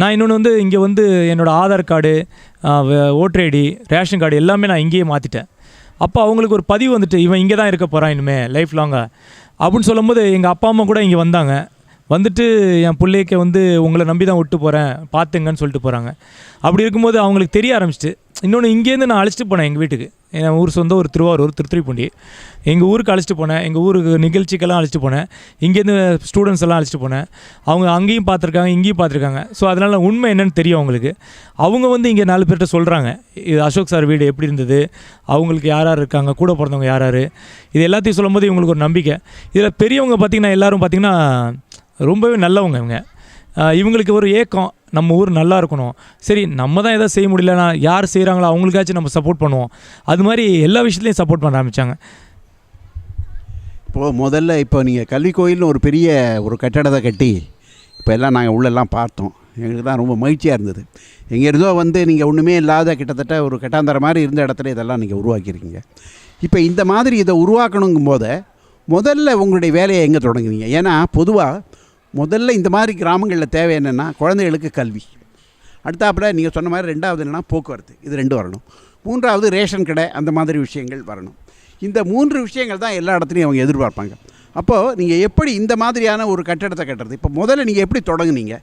நான் இன்னொன்று வந்து இங்கே வந்து என்னோடய Aadhaar card, voter ID, ration card எல்லாமே நான் இங்கேயே மாற்றிட்டேன். அப்போ அவங்களுக்கு ஒரு பதிவு வந்துட்டு, இவன் இங்கே தான் இருக்க போகிறான் இனிமேல் லைஃப் லாங்காக அப்படின்னு சொல்லும்போது எங்கள் அப்பா அம்மா கூட இங்கே வந்தாங்க. வந்துட்டு என் பிள்ளைக்கு வந்து உங்களை நம்பி தான் விட்டு போகிறேன் பார்த்துங்கன்னு சொல்லிட்டு போகிறாங்க. அப்படி இருக்கும்போது அவங்களுக்கு தெரிய ஆரம்பிச்சிட்டு. இன்னொன்று இங்கேருந்து நான் அழைச்சிட்டு போனேன் எங்கள் வீட்டுக்கு. என் ஊர் சொந்த ஒரு திருவாரூர், திருத்துறைப்பூண்டி. எங்கள் ஊருக்கு அழைச்சிட்டு போனேன், எங்கள் ஊருக்கு நிகழ்ச்சிக்கெல்லாம் அழைச்சிட்டு போனேன். இங்கேருந்து ஸ்டூடெண்ட்ஸ் எல்லாம் அழைச்சிட்டு போனேன். அவங்க அங்கேயும் பார்த்துருக்காங்க, இங்கேயும் பார்த்துருக்காங்க. ஸோ அதனால் உண்மை என்னென்னு தெரியும் அவங்களுக்கு. அவங்க வந்து இங்கே 4 பேர்கிட்ட சொல்கிறாங்க, இது அசோக் சார் வீடு எப்படி இருந்தது, அவங்களுக்கு யார் யார் இருக்காங்க, கூட பிறந்தவங்க யார் யார், இது எல்லாத்தையும் சொல்லும்போது இவங்களுக்கு ஒரு நம்பிக்கை. இதில் பெரியவங்க பார்த்திங்கன்னா எல்லோரும் பார்த்திங்கன்னா ரொம்பவே நல்லவங்க. இவங்களுக்கு ஒரு ஏக்கம், நம்ம ஊர் நல்லா இருக்கணும், சரி நம்ம தான் எதாவது செய்ய முடியலன்னா யார் செய்கிறாங்களோ அவங்களுக்காச்சும் நம்ம சப்போர்ட் பண்ணுவோம். அது மாதிரி எல்லா விஷயத்துலையும் சப்போர்ட் பண்ண ஆரம்பித்தாங்க. இப்போது முதல்ல இப்போ நீங்கள் கல்வி கோயில்னு ஒரு பெரிய ஒரு கட்டடத்தை கட்டி இப்போ எல்லாம் நாங்கள் உள்ளெல்லாம் பார்த்தோம். எங்களுக்கு தான் ரொம்ப மகிழ்ச்சியாக இருந்தது. எங்கேருந்தோ வந்து நீங்கள் ஒன்றுமே இல்லாத கிட்டத்தட்ட ஒரு கட்டாந்தர மாதிரி இருந்த இடத்துல இதெல்லாம் நீங்கள் உருவாக்கியிருக்கீங்க. இப்போ இந்த மாதிரி இதை உருவாக்கணுங்கும் போது முதல்ல உங்களுடைய வேலையை எங்கே தொடங்குவீங்க? ஏன்னா பொதுவாக முதல்ல இந்த மாதிரி கிராமங்களில் தேவை என்னென்னா குழந்தைகளுக்கு கல்வி, அடுத்தாப்பில் நீங்கள் சொன்ன மாதிரி 2வது என்னென்னா போக்குவரத்து, இது 2 வரணும். 3வது ரேஷன் கடை, அந்த மாதிரி விஷயங்கள் வரணும். இந்த 3 விஷயங்கள் தான் எல்லா இடத்துலையும் அவங்க எதிர்பார்ப்பாங்க. அப்போது நீங்கள் எப்படி இந்த மாதிரியான ஒரு கட்டடத்தை கட்டுறது? இப்போ முதல்ல நீங்கள் எப்படி தொடங்குனீங்க?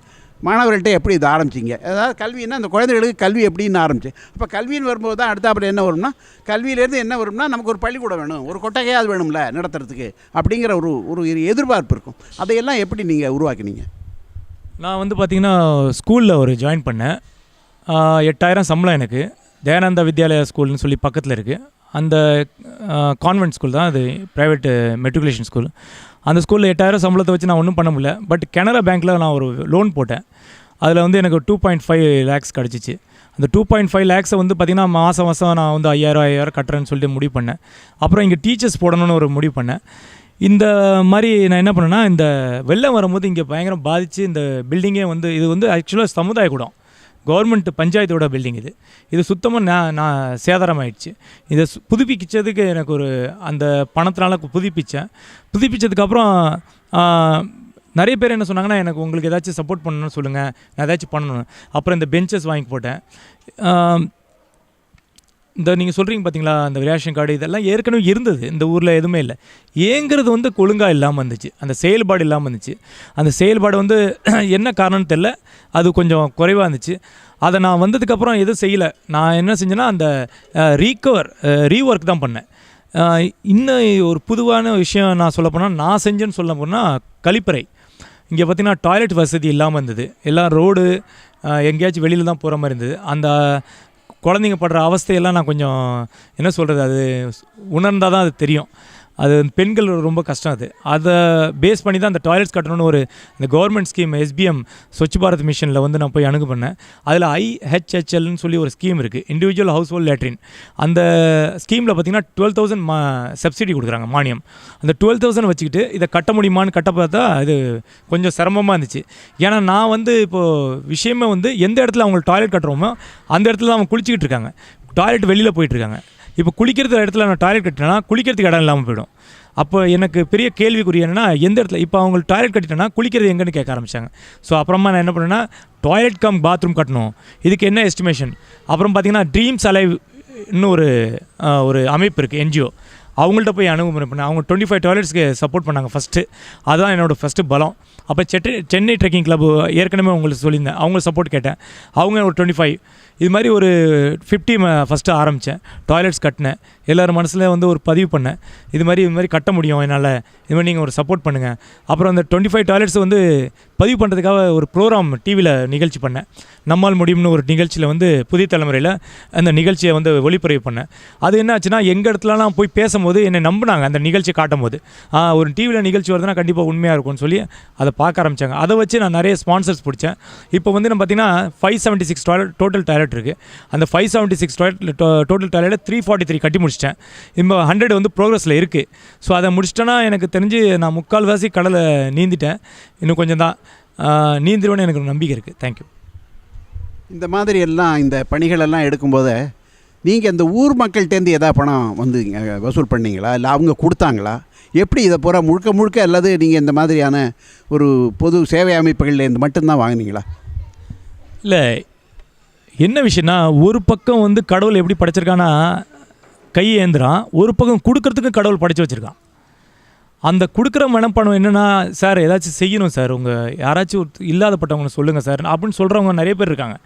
மாணவர்கள்ட்ட எப்படி இது ஆரம்பிச்சிங்க? அதாவது கல்வின்னா அந்த குழந்தைகளுக்கு கல்வி எப்படின்னு ஆரம்பிச்சு. அப்போ கல்வின்னு வரும்போது தான் அடுத்தாப்பில் என்ன வரும்னா, கல்வியிலேருந்து என்ன வரும்னா, நமக்கு ஒரு பள்ளிக்கூடம் வேணும், ஒரு கொட்டகையாவது வேணும்ல நடத்துறதுக்கு, அப்படிங்கிற ஒரு எதிர்பார்ப்பு இருக்கும். அதையெல்லாம் எப்படி நீங்கள் உருவாக்கினீங்க? நான் வந்து பார்த்திங்கன்னா ஸ்கூலில் ஒரு ஜாயின் பண்ணேன். 8000 சம்பளம் எனக்கு. தயானந்தா வித்யாலயா ஸ்கூல்னு சொல்லி பக்கத்தில் இருக்குது. அந்த கான்வென்ட் ஸ்கூல் தான், அது ப்ரைவேட்டு மெட்ரிகுலேஷன் ஸ்கூல். அந்த ஸ்கூலில் 8000 சம்பளத்தை வச்சு நான் ஒன்றும் பண்ண முடியல. பட் கனரா பேங்க்கில் நான் ஒரு லோன் போட்டேன். அதில் வந்து எனக்கு 2.5 lakhs கிடச்சிச்சு. அந்த 2.5 lakhs வந்து பார்த்திங்கன்னா மாதம் நான் வந்து 5000 கட்டுறேன்னு சொல்லிட்டு முடிவு பண்ணேன். அப்புறம் இங்கே டீச்சர்ஸ் போடணும்னு ஒரு முடிவு பண்ணேன். இந்த மாதிரி நான் என்ன பண்ணேன்னா, இந்த வெள்ளம் வரும்போது இங்கே பயங்கரம் பாதித்து இந்த பில்டிங்கே வந்து இது வந்து ஆக்சுவலாக சமுதாய கூடம், கவர்மெண்ட் பஞ்சாயத்தோட பில்டிங். இது சுத்தமாக நான் சேதாரமாயிடுச்சு. இதை புதுப்பிச்சதுக்கு எனக்கு ஒரு அந்த பணத்தினால புதுப்பிச்சதுக்கப்புறம் நிறைய பேர் என்ன சொன்னாங்கன்னா, எனக்கு உங்களுக்கு ஏதாச்சும் சப்போர்ட் பண்ணணும்னு சொல்லுங்கள், நான் ஏதாச்சும் பண்ணணும். அப்புறம் இந்த பெஞ்சஸ் வாங்கி போட்டேன். இந்த நீங்கள் சொல்கிறீங்க பார்த்தீங்களா, அந்த ரேஷன் கார்டு இதெல்லாம் ஏற்கனவே இருந்தது, இந்த ஊரில் எதுவுமே இல்லை. ஏங்கிறது வந்து ஒழுங்காக இல்லாமல் இருந்துச்சு, அந்த செயல்பாடு இல்லாமல் இருந்துச்சு. அந்த செயல்பாடு வந்து என்ன காரணம்னு தெரில, அது கொஞ்சம் குறைவாக இருந்துச்சு. அதை நான் வந்ததுக்கப்புறம் எதுவும் செய்யலை. நான் என்ன செஞ்சேன்னா, அந்த ரீஒர்க் தான் பண்ணேன். இன்னும் ஒரு பொதுவான விஷயம் நான் சொல்ல போனால், நான் செஞ்சேன்னு சொல்ல போனால் கழிப்பறை. இங்கே பார்த்திங்கன்னா டாய்லெட் வசதி இல்லாமல் இருந்தது. எல்லாம் ரோடு எங்கேயாச்சும் வெளியில் தான் போகிற மாதிரி இருந்தது. அந்த குழந்தைங்க படுற அவஸ்தையெல்லாம் நான் கொஞ்சம் என்ன சொல்கிறது, அது உணர்ந்தால் தான் அது தெரியும். அது பெண்கள் ரொம்ப கஷ்டம். அதை பேஸ் பண்ணி தான் அந்த டாய்லெட்ஸ் கட்டணும்னு இந்த government scheme SBM Swachh Bharat மிஷனில் வந்து நான் போய் அணுகு பண்ணேன். அதில் IHHLன்னு சொல்லி ஒரு ஸ்கீம் இருக்குது, இண்டிவிஜுவல் ஹவுஸ் ஹோல்ட் லேட்ரின். அந்த ஸ்கீமில் பார்த்திங்கன்னா 12,000 சப்சிடி கொடுக்குறாங்க, மானியம். அந்த 12,000 வச்சுக்கிட்டு இதை கட்ட முடியுமான்னு கட்ட பார்த்தா அது கொஞ்சம் சிரமமாக இருந்துச்சு. ஏன்னா நான் வந்து இப்போது விஷயமே வந்து எந்த இடத்துல அவங்க டாய்லெட் கட்டுறோமோ அந்த இடத்துல தான் அவங்க குளிச்சிக்கிட்டு இருக்காங்க, டாய்லெட் வெளியில் போயிட்டுருக்காங்க. இப்போ குளிக்கிறது இடத்துல நான் டாய்லெட் கட்டினேன்னா குளிக்கிறதுக்கு இடம் இல்லாமல் போயிடும். அப்போ எனக்கு பெரிய கேள்விக்குரிய என்னென்னா, எந்த இடத்துல இப்போ அவங்க டாய்லெட் கட்டிட்டேன்னா குளிக்கிறது எங்கன்னு கேட்க ஆரம்பித்தாங்க. ஸோ அப்புறமா நான் என்ன பண்ணேன்னா, டாய்லெட் கம் பாத்ரூம் கட்டணும், இதுக்கு என்ன எஸ்டிமேஷன். அப்புறம் பார்த்திங்கன்னா ட்ரீம்ஸ் அலைவ் இன்னும் ஒரு அமைப்பு இருக்குது, NGO. அவங்கள்ட்ட போய் அணுகுமுறை பண்ணேன். அவங்க 25 டாய்லெட்ஸ்க்கு சப்போர்ட் பண்ணாங்க ஃபஸ்ட்டு. அதுதான் என்னோடய ஃபஸ்ட்டு பலம். அப்போ சென்னை ட்ரெக்கிங் கிளப் ஏற்கனவே உங்களுக்கு சொல்லியிருந்தேன், அவங்க சப்போர்ட் கேட்டேன். அவங்க ஒரு 25, இது மாதிரி ஒரு 50 ஃபஸ்ட்டு ஆரம்பித்தேன். டாய்லெட்ஸ் கட்டினேன். எல்லோரும் மனசில் வந்து ஒரு பதிவு பண்ணேன், இது மாதிரி கட்ட முடியும் என்னால், இது மாதிரி நீங்கள் ஒரு சப்போர்ட் பண்ணுங்கள். அப்புறம் அந்த 25 டாய்லெட்ஸ் வந்து பதிவு பண்ணுறதுக்காக ஒரு ப்ரோக்ராம் டிவியில் நிகழ்ச்சி பண்ணேன். நம்மால் முடியும்னு ஒரு நிகழ்ச்சியில் வந்து புதிய தலைமுறையில் அந்த நிகழ்ச்சியை வந்து ஒளிப்பதிவு பண்ணேன். அது என்ன ஆச்சுன்னா, எங்கள் இடத்துலலாம் போய் பேசும்போது என்னை நம்பினாங்க. அந்த நிகழ்ச்சி காட்டும் போது ஒரு டிவியில் நிகழ்ச்சி வருதுன்னா கண்டிப்பாக உண்மையாக இருக்கும்னு சொல்லி அதை பார்க்க ஆரம்பித்தாங்க. அதை வச்சு நான் நிறைய ஸ்பான்சர்ஸ் பிடிச்சேன். இப்போ வந்து நம்ம பார்த்திங்கன்னா 576 டோட்டல் டாய்லெட் இருக்குது. அந்த 576 டோட்டல் டாய்லெட் 343 கட்டி முடிச்சிட்டேன். இப்போ 100 வந்து ப்ரோக்ரஸில் இருக்குது. ஸோ அதை முடிச்சிட்டேன்னா எனக்கு தெரிஞ்சு நான் 3/4 கடலை நீந்திட்டேன். இன்னும் கொஞ்சம் தான் நீந்திருவேன்னு எனக்கு ஒரு நம்பிக்கை இருக்குது. தேங்க்யூ. இந்த மாதிரி எல்லாம் இந்த பணிகளெல்லாம் எடுக்கும்போது நீங்கள் இந்த ஊர் மக்கள்கிட்டேருந்து எதாவது பணம் வந்து வசூல் பண்ணீங்களா, இல்லை அவங்க கொடுத்தாங்களா, எப்படி இதை பூரா முழுக்க முழுக்க அல்லது நீங்கள் இந்த மாதிரியான ஒரு பொது சேவை அமைப்புகள்லேருந்து மட்டும்தான் வாங்கினீங்களா? இல்லை, என்ன விஷயம்னா, ஒரு பக்கம் வந்து கடவுள் எப்படி படைச்சிருக்கான்னா கை ஏந்துறான், ஒரு பக்கம் கொடுக்கறதுக்கு கடவுள் படைச்சு வச்சுருக்கான். அந்த கொடுக்குற மனப்பணம் என்னென்னா, சார் ஏதாச்சும் செய்யணும் சார், உங்கள் யாராச்சும் இல்லாதப்பட்டவங்களை சொல்லுங்கள் சார் அப்படின்னு சொல்கிறவங்க நிறைய பேர் இருக்காங்க.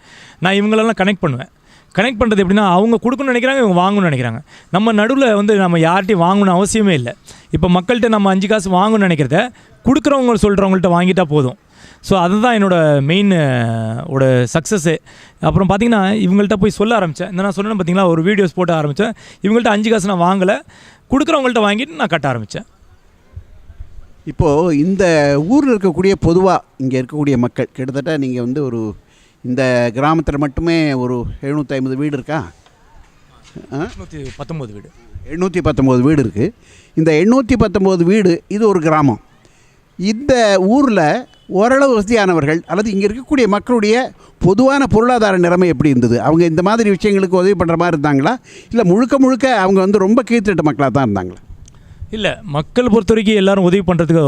நான் இவங்களெல்லாம் கனெக்ட் பண்ணுவேன். கனெக்ட் பண்ணுறது எப்படின்னா, அவங்க கொடுக்கணும்னு நினைக்கிறாங்க, இவங்க வாங்கணும்னு நினைக்கிறாங்க. நம்ம நடுவில் வந்து நம்ம யார்கிட்டையும் வாங்கணும் அவசியமே இல்லை. இப்போ மக்கள்கிட்ட நம்ம 5 காசு வாங்கணும்னு நினைக்கிறத கொடுக்குறவங்க சொல்கிறவங்கள்ட்ட வாங்கிட்டால் போதும். ஸோ அதுதான் என்னோடய மெயின் சக்ஸஸ்ஸு. அப்புறம் பார்த்திங்கன்னா, இவங்கள்ட்ட போய் சொல்ல ஆரம்பித்தேன். இந்த நான் சொன்னேன் பார்த்திங்களா, ஒரு வீடியோஸ் போட்டு ஆரம்பித்தேன். இவங்கள்ட்ட 5 காசு நான் வாங்கலை, கொடுக்குறவங்கள்ட்ட வாங்கிட்டு நான் கட்ட ஆரம்பித்தேன். இப்போது இந்த ஊரில் இருக்கக்கூடிய பொதுவாக இங்கே இருக்கக்கூடிய மக்கள் கிட்டத்தட்ட நீங்கள் வந்து ஒரு இந்த கிராமத்தில் மட்டுமே ஒரு 750 வீடு இருக்கா? 819 வீடு. 819 வீடு இருக்குது. இந்த 819 வீடு இது ஒரு கிராமம். இந்த ஊரில் ஓரளவு வசதியானவர்கள் அல்லது இங்கே இருக்கக்கூடிய மக்களுடைய பொதுவான பொருளாதார நிலைமை எப்படி இருந்தது? அவங்க இந்த மாதிரி விஷயங்களுக்கு உதவி பண்ணுற மாதிரி இருந்தாங்களா, இல்லை முழுக்க முழுக்க அவங்க வந்து ரொம்ப கீழ்த்தட்டு மக்களாக தான் இருந்தாங்களா? இல்லை, மக்கள் பொறுத்த வரைக்கும் எல்லோரும் உதவி பண்ணுறதுக்கு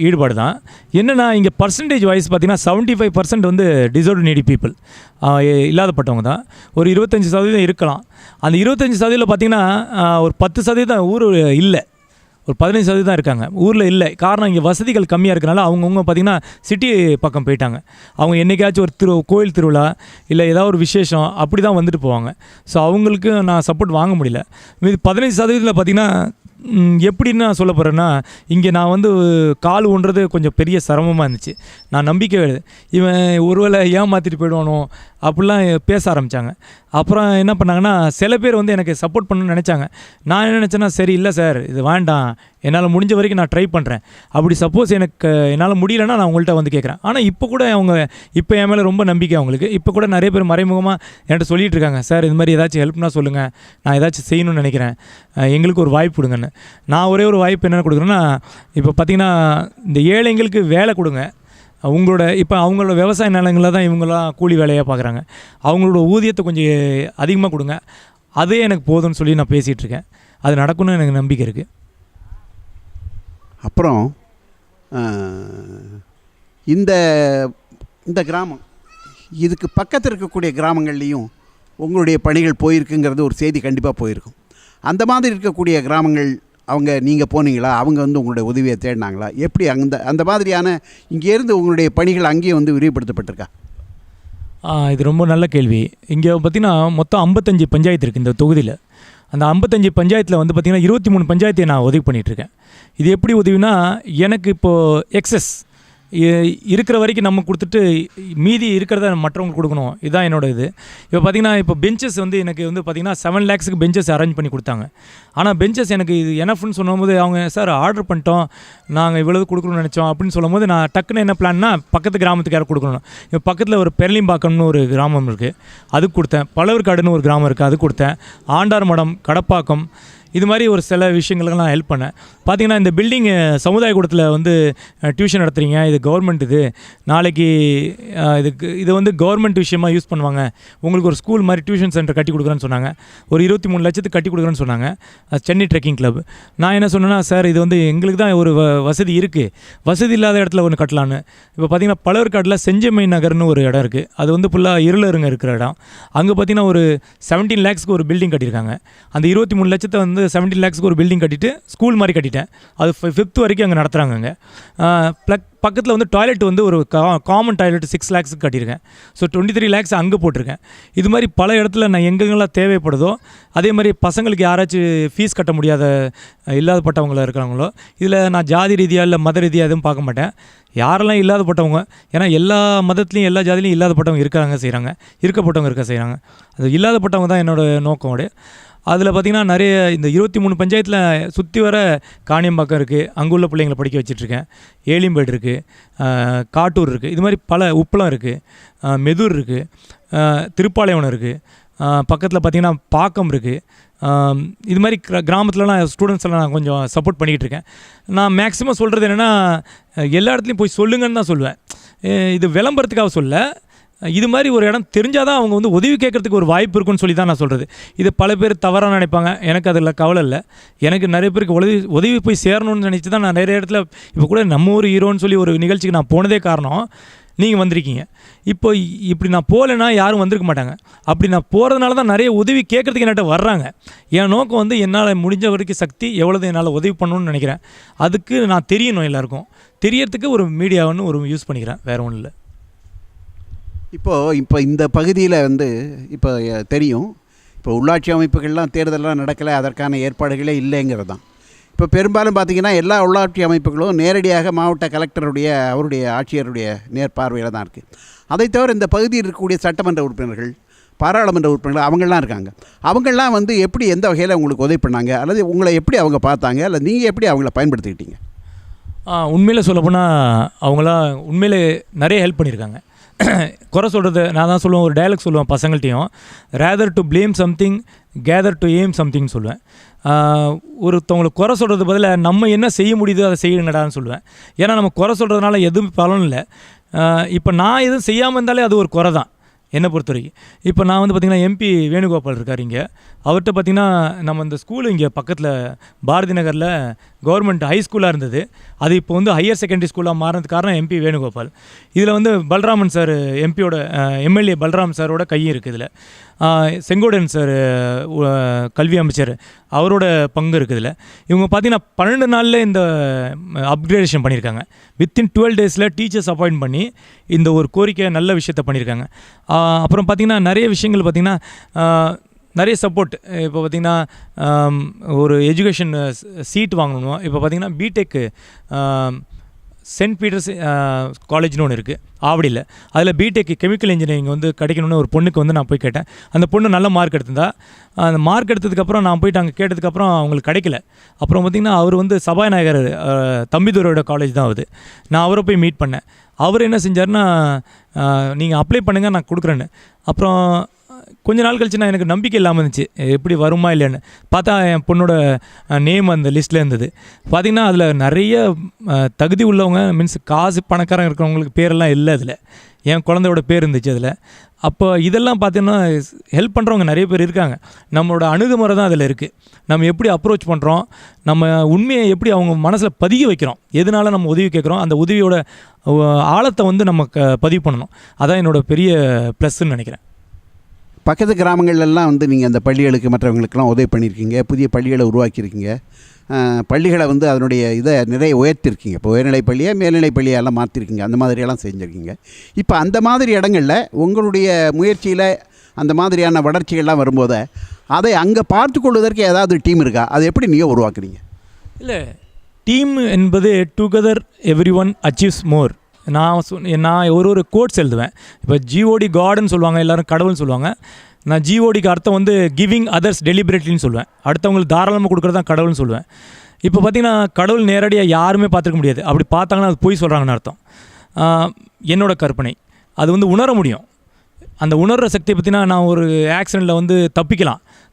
ஈடுபாடு தான். என்னென்னா, இங்கே பர்சன்டேஜ் வைஸ் பார்த்திங்கன்னா 75% வந்து டிசர்வ்டு நீடி பீப்புள், இல்லாதப்பட்டவங்க தான். ஒரு 25% இருக்கலாம். அந்த 25% பார்த்திங்கன்னா ஒரு 10% ஊர் இல்லை, ஒரு 15% தான் இருக்காங்க, ஊரில் இல்லை. காரணம், இங்கே வசதிகள் கம்மியாக இருக்கனால அவங்கவுங்க பார்த்திங்கன்னா சிட்டி பக்கம் போயிட்டாங்க. அவங்க என்றைக்காச்சும் ஒரு கோயில் திருவிழா இல்லை ஏதாவது ஒரு விசேஷம் அப்படி தான் வந்துட்டு போவாங்க. ஸோ அவங்களுக்கு நான் சப்போர்ட் வாங்க முடியல. இது 15% பார்த்திங்கன்னா எப்படின்னு நான் சொல்ல போகிறேன்னா, இங்கே நான் வந்து கால் ஊன்றது கொஞ்சம் பெரிய சிரமமாக இருந்துச்சு. நான் நம்பிக்கை இவன் ஒருவேளை ஏமாற்றிட்டு போயிடுவானோ அப்படிலாம் பேச ஆரம்பித்தாங்க. அப்புறம் என்ன பண்ணாங்கன்னா, சில பேர் வந்து எனக்கு சப்போர்ட் பண்ணணும்னு நினச்சாங்க. நான் என்ன நினச்சேன்னா, சரி இல்லை சார் இது வேண்டாம், என்னால் முடிஞ்ச வரைக்கும் நான் ட்ரை பண்ணுறேன். அப்படி சப்போஸ் என்னால் முடியலைன்னா நான் உங்கள்கிட்ட வந்து கேட்குறேன். ஆனால் இப்போ கூட அவங்க இப்போ என் மேலே ரொம்ப நம்பிக்கை அவங்களுக்கு. இப்போ கூட நிறைய பேர் மறைமுகமாக என்கிட்ட சொல்லிகிட்டு இருக்காங்க, சார் இது மாதிரி ஏதாச்சும் ஹெல்ப்னா சொல்லுங்கள், நான் ஏதாச்சும் செய்யணும்னு நினைக்கிறேன், எங்களுக்கு ஒரு வாய்ப்பு கொடுங்கன்னு. நான் ஒரே ஒரு வாய்ப்பு என்னென்ன கொடுக்குறேன்னா, இப்போ பார்த்திங்கன்னா இந்த ஏழைங்களுக்கு வேலை கொடுங்க. உங்களோட இப்போ அவங்களோட விவசாய நிலங்களில் தான் இவங்களாம் கூலி வேலையாக பார்க்குறாங்க. அவங்களோட ஊதியத்தை கொஞ்சம் அதிகமாக கொடுங்க, அதே எனக்கு போதும்னு சொல்லி நான் பேசிகிட்ருக்கேன். அது நடக்கும்னு எனக்கு நம்பிக்கை இருக்குது. அப்புறம் இந்த இந்த கிராமம் இதுக்கு பக்கத்தில் இருக்கக்கூடிய கிராமங்கள்லேயும் உங்களுடைய பணிகள் போயிருக்குங்கிறது ஒரு செய்தி கண்டிப்பாக போயிருக்கும். அந்த மாதிரி இருக்கக்கூடிய கிராமங்கள் அவங்க நீங்கள் போனீங்களா, அவங்க வந்து உங்களுடைய உதவியை தேடினாங்களா, எப்படி அந்த மாதிரியான இங்கேருந்து உங்களுடைய பணிகள் அங்கேயும் வந்து விரிவுபடுத்தப்பட்டிருக்கா? இது ரொம்ப நல்ல கேள்வி. இங்கே பார்த்திங்கன்னா மொத்தம் 55 பஞ்சாயத்து இருக்குது இந்த தொகுதியில். அந்த 55 பஞ்சாயத்தில் வந்து பார்த்திங்கன்னா 23 பஞ்சாயத்தை நான் உதவி பண்ணிகிட்ருக்கேன். இது எப்படி உதவினா, எனக்கு இப்போது எக்ஸஸ் இருக்கிற வரைக்கும் நம்ம கொடுத்துட்டு மீதி இருக்கிறத மற்றவங்களுக்கு கொடுக்கணும், இதுதான் என்னோட இது. இப்போ பார்த்திங்கன்னா, இப்போ பெஞ்சஸ் வந்து எனக்கு வந்து பார்த்திங்கன்னா 7 lakhsக்கு பெஞ்சஸ் அரேஞ்ச் பண்ணி கொடுத்தாங்க. ஆனால் பெஞ்சஸ் எனக்கு இது எனஃப்னு சொல்லும்போது அவங்க, சார் ஆர்டர் பண்ணிட்டோம், நாங்கள் இவ்வளவு கொடுக்கணும்னு நினச்சோம் அப்படின்னு சொல்லும்போது, நான் டக்குன்னு என்ன பிளான்னா, பக்கத்து கிராமத்துக்கு யாரும் கொடுக்கணும். இப்போ பக்கத்தில் ஒரு பெர்லிம்பாக்கம்னு ஒரு கிராமம் இருக்குது, அதுக்கு கொடுத்தேன். பழவர்காடுன்னு ஒரு கிராமம் இருக்குது, அது கொடுத்தேன். ஆண்டார் மடம், கடப்பாக்கம், இது மாதிரி ஒரு சில விஷயங்களுக்கு நான் ஹெல்ப் பண்ணேன். பார்த்திங்கன்னா, இந்த பில்டிங் சமுதாய கூடத்தில் வந்து டியூஷன் நடத்துகிறீங்க, இது கவர்மெண்ட், இது நாளைக்கு இது வந்து கவர்மெண்ட் விஷயமாக யூஸ் பண்ணுவாங்க, உங்களுக்கு ஒரு ஸ்கூல் மாதிரி டியூஷன் சென்டர் கட்டி கொடுக்குறேன்னு சொன்னாங்க. ஒரு 23 லட்சத்துக்கு கட்டி கொடுக்குறேன்னு சொன்னாங்க, சென்னை ட்ரெக்கிங் கிளப். நான் என்ன சொன்னேன்னா, சார் இது வந்து எங்களுக்கு தான் ஒரு வசதி இருக்குது, வசதி இல்லாத இடத்துல ஒன்று கட்டலான்னு. இப்போ பார்த்திங்கன்னா, பழவர்காட்டில் செஞ்சமை நகர்னு ஒரு இடம் இருக்குது, அது வந்து ஃபுல்லாக இருளருங்க இருக்கிற இடம். அங்கே பார்த்திங்கன்னா ஒரு 17 lakhsக்கு ஒரு பில்டிங் கட்டியிருக்காங்க. அந்த 23 லட்சத்தை வந்து 17 lakhsக்கு ஒரு பில்டிங் கட்டிட்டு ஸ்கூல் மாதிரி கட்டிட்டேன். அது 5th வரைக்கும் அங்கே நடத்துகிறாங்க. அங்கே பக்கத்தில் வந்து டாய்லெட் வந்து ஒரு காமன் டாய்லெட் 6 lakhsக்கு கட்டியிருக்கேன். ஸோ 23 lakhs அங்கே போட்டிருக்கேன். இது மாதிரி பல இடத்துல நான் எங்கெங்கெல்லாம் தேவைப்படுதோ, அதே மாதிரி பசங்களுக்கு யாராச்சும் ஃபீஸ் கட்ட முடியாத இல்லாதப்பட்டவங்கள இருக்கிறாங்களோ, இதில் நான் ஜாதி ரீதியாக இல்லை மத ரீதியாக எதுவும் பார்க்க மாட்டேன். யாரெல்லாம் இல்லாதப்பட்டவங்க, ஏன்னா எல்லா மதத்துலேயும் எல்லா ஜாதிலையும் இல்லாதப்பட்டவங்க இருக்கப்பட்டவங்க இருக்க செய்கிறாங்க. அது இல்லாதப்பட்டவங்க தான் என்னோடய நோக்கம். அதில் பார்த்திங்கன்னா நிறைய இந்த 23 பஞ்சாயத்தில் சுற்றி வர காணியம்பாக்கம் இருக்குது, அங்கே உள்ள பிள்ளைங்களை படிக்க வச்சிட்ருக்கேன். ஏலிம்பேடு இருக்குது, காட்டூர் இருக்குது, இது மாதிரி பல, உப்பளம் இருக்குது, மெதூர் இருக்குது, திருப்பாளையம் இருக்குது, பக்கத்தில் பார்த்திங்கன்னா பாக்கம் இருக்குது. இது மாதிரி கிராமத்துலலாம் ஸ்டூடெண்ட்ஸ்லாம் நான் கொஞ்சம் சப்போர்ட் பண்ணிக்கிட்டு இருக்கேன். நான் மேக்ஸிமம் சொல்கிறது என்னென்னா, எல்லா இடத்துலையும் போய் சொல்லுங்கன்னு தான் சொல்லுவேன். இது விளம்பரத்துக்காக சொல்ல, இது மாதிரி ஒரு இடம் தெரிஞ்சால் தான் அவங்க வந்து உதவி கேட்குறதுக்கு ஒரு வாய்ப்பு இருக்குன்னு சொல்லி தான் நான் சொல்கிறது. இது பல பேர் தவறாக நினைப்பாங்க. எனக்கு அதில் கவலை இல்லை. எனக்கு நிறைய பேருக்கு உதவி போய் சேரணும்னு நினச்சி தான் நான் நிறைய இடத்துல இப்போ கூட நம்ம ஒரு ஹீரோன்னு சொல்லி ஒரு நிகழ்ச்சிக்கு நான் போனதே காரணம் நீங்கள் வந்திருக்கீங்க. இப்போ இப்படி நான் போகலைன்னா யாரும் வந்திருக்க மாட்டாங்க. அப்படி நான் போகிறதுனால தான் நிறைய உதவி கேட்குறதுக்கு என்கிட்ட வர்றாங்க. என் நோக்கம் வந்து என்னால் முடிஞ்ச வரைக்கும் சக்தி எவ்வளோது என்னால் உதவி பண்ணணும்னு நினைக்கிறேன். அதுக்கு நான் தெரியணும், எல்லாருக்கும் தெரியறதுக்கு ஒரு மீடியாவுன்னு ஒரு யூஸ் பண்ணிக்கிறேன், வேறு ஒன்றும் இல்லை. இப்போ இந்த பகுதியில் வந்து இப்போ தெரியும், இப்போ உள்ளாட்சி அமைப்புகள்லாம் தேர்தலெலாம் நடக்கலை, அதற்கான ஏற்பாடுகளே இல்லைங்கிறது தான். இப்போ பெரும்பாலும் பார்த்திங்கன்னா எல்லா உள்ளாட்சி அமைப்புகளும் நேரடியாக மாவட்ட கலெக்டருடைய அவருடைய ஆட்சியருடைய நேர்பார்வையில் தான் இருக்குது. அதை தவிர இந்த பகுதியில் இருக்கக்கூடிய சட்டமன்ற உறுப்பினர்கள், பாராளுமன்ற உறுப்பினர்கள் அவங்களாம் இருக்காங்க. அவங்களாம் வந்து எப்படி எந்த வகையில் உங்களுக்கு உதவி பண்ணாங்க, அல்லது உங்களை எப்படி அவங்க பார்த்தாங்க, அல்லது நீங்கள் எப்படி அவங்கள பயன்படுத்திக்கிட்டீங்க? உண்மையில் சொல்லப்போனால் அவங்களாம் உண்மையிலே நிறைய ஹெல்ப் பண்ணியிருக்காங்க. குறை சொல்கிறது நான் தான் சொல்லுவேன், ஒரு டயலாக் சொல்லுவேன் பசங்கள்ட்டையும், rather to blame something gather to aim சம்திங்னு சொல்லுவேன். ஒருத்தவங்களுக்கு குறை சொல்கிறது பதிலாக நம்ம என்ன செய்ய முடியுதோ அதை செய்யுங்கடான்னு சொல்லுவேன். ஏன்னா நம்ம குறை சொல்கிறதுனால எதுவும் பலன் இல்லை. இப்போ நான் எதுவும் செய்யாமல் இருந்தாலே அது ஒரு குறை தான் என்னை பொறுத்த வரைக்கும். இப்போ நான் வந்து பார்த்திங்கன்னா எம்பி வேணுகோபால் இருக்கார் இங்கே. அவர்கிட்ட பார்த்திங்கன்னா நம்ம இந்த ஸ்கூலு இங்கே பக்கத்தில் பாரதி நகரில் கவர்மெண்ட் ஹை ஸ்கூலாக இருந்தது, அது இப்போ வந்து ஹையர் செகண்டரி ஸ்கூலாக மாறினதுக்கு காரணம் எம்பி வேணுகோபால். இதில் வந்து பல்ராமன் சார் எம்பியோட எம்எல்ஏ பல்ராம் சாரோட கையும் இருக்குது. இதில் செங்கோடன் சார் கல்வி அமைச்சர் அவரோட பங்கு இருக்குது. இதில் இவங்க பார்த்திங்கன்னா 12 நாளில் இந்த அப்கிரேடேஷன் பண்ணியிருக்காங்க. வித்தின் 12 டேஸில் டீச்சர்ஸ் அப்பாயிண்ட் பண்ணி இந்த ஒரு கோரிக்கை நல்ல விஷயத்தை பண்ணியிருக்காங்க. அப்புறம் பார்த்திங்கன்னா நிறைய விஷயங்கள் பார்த்திங்கன்னா நிறைய சப்போர்ட். இப்போ பார்த்திங்கன்னா ஒரு எஜுகேஷன் சீட் வாங்கணும். இப்போ பார்த்திங்கன்னா பிடெக்கு சென்ட் பீட்டர்ஸ் காலேஜ்னு ஒன்று இருக்குது ஆவடியில். அதில் பிடெக் கெமிக்கல் இன்ஜினியரிங் வந்து கிடைக்கணும்னு ஒரு பொண்ணுக்கு வந்து நான் போய் கேட்டேன். அந்த பொண்ணு நல்ல மார்க் எடுத்திருந்தா. அந்த மார்க் எடுத்ததுக்கப்புறம் நான் போய்ட்டு அங்கே கேட்டதுக்கப்புறம் அவங்களுக்கு கிடைக்கல. அப்புறம் பார்த்திங்கன்னா அவர் வந்து சபாநாயகர் தம்பிதுரையோட காலேஜ் தான் அது. நான் அவரை போய் மீட் பண்ணேன். அவர் என்ன செஞ்சார்னா, நீங்கள் அப்ளை பண்ணுங்கள் நான் கொடுக்குறேன்னு. அப்புறம் கொஞ்ச நாள் கழிச்சு நான் எனக்கு நம்பிக்கை இல்லாமல் இருந்துச்சு, எப்படி வருமா இல்லைன்னு. பார்த்தா என் பொண்ணோட நேம் அந்த லிஸ்ட்டில் இருந்தது. பார்த்திங்கன்னா அதில் நிறைய தகுதி உள்ளவங்க, மீன்ஸ் காசு பணக்காரங்க இருக்கிறவங்களுக்கு பேரெல்லாம் இல்லை அதில். என் குழந்தையோட பேர் இருந்துச்சு அதில். அப்போ இதெல்லாம் பார்த்திங்கன்னா ஹெல்ப் பண்ணுறவங்க நிறைய பேர் இருக்காங்க. நம்மளோட அணுகுமுறை தான் அதில் இருக்குது. நம்ம எப்படி அப்ரோச் பண்ணுறோம், நம்ம உண்மையை எப்படி அவங்க மனசில் பதிய வைக்கிறோம், எதனால நம்ம உதவி கேட்குறோம், அந்த உதவியோட ஆழத்தை வந்து நம்ம பதிவு பண்ணணும். அதான் என்னோடய பெரிய ப்ளஸ்ன்னு நினைக்கிறேன். பக்கத்து கிராமங்கள்லாம் வந்து நீங்கள் அந்த பள்ளிகளுக்கு மற்றவங்களுக்கெல்லாம் உதவி பண்ணியிருக்கீங்க, புதிய பள்ளிகளை உருவாக்கியிருக்கீங்க, பள்ளிகளை வந்து அதனுடைய இதை நிறைய உயர்த்திருக்கீங்க. இப்போ உயர்நிலைப் பள்ளியை மேல்நிலைப் பள்ளியெல்லாம் மாற்றிருக்கீங்க, அந்த மாதிரியெல்லாம் செஞ்சுருக்கீங்க. இப்போ அந்த மாதிரி இடங்களில் உங்களுடைய முயற்சியில் அந்த மாதிரியான வளர்ச்சிகள்லாம் வரும்போது அதை அங்கே பார்த்து கொள்வதற்கு ஏதாவது டீம் இருக்கா? அதை எப்படி நீங்கள் உருவாக்குறீங்க? இல்லை, டீம் என்பது டுகெதர் எவ்ரி ஒன் அச்சீவ்ஸ் மோர். நான் ஒரு கோட்ஸ் எழுதுவேன். இப்போ ஜிஓடி காடுன்னு சொல்லுவாங்க, எல்லோரும் கடவுள்னு சொல்லுவாங்க. நான் ஜிஓடிக்கு அர்த்தம் வந்து கிவிங் அதர்ஸ் டெலிபரேட்லின்னு சொல்லுவேன். அடுத்தவங்களுக்கு தாராளமாக கொடுக்குறது தான் கடவுள்னு சொல்லுவேன். இப்போ பார்த்திங்கன்னா கடவுள் நேரடியாக யாருமே பார்த்துருக்க முடியாது. அப்படி பார்த்தாங்கன்னா அது பொய் சொல்கிறாங்கன்னு அர்த்தம். என்னோடய கற்பனை அது வந்து உணர முடியும். அந்த உணர்கிற சக்தியை பற்றினா நான் ஒரு ஆக்சிடெண்ட்டில் வந்து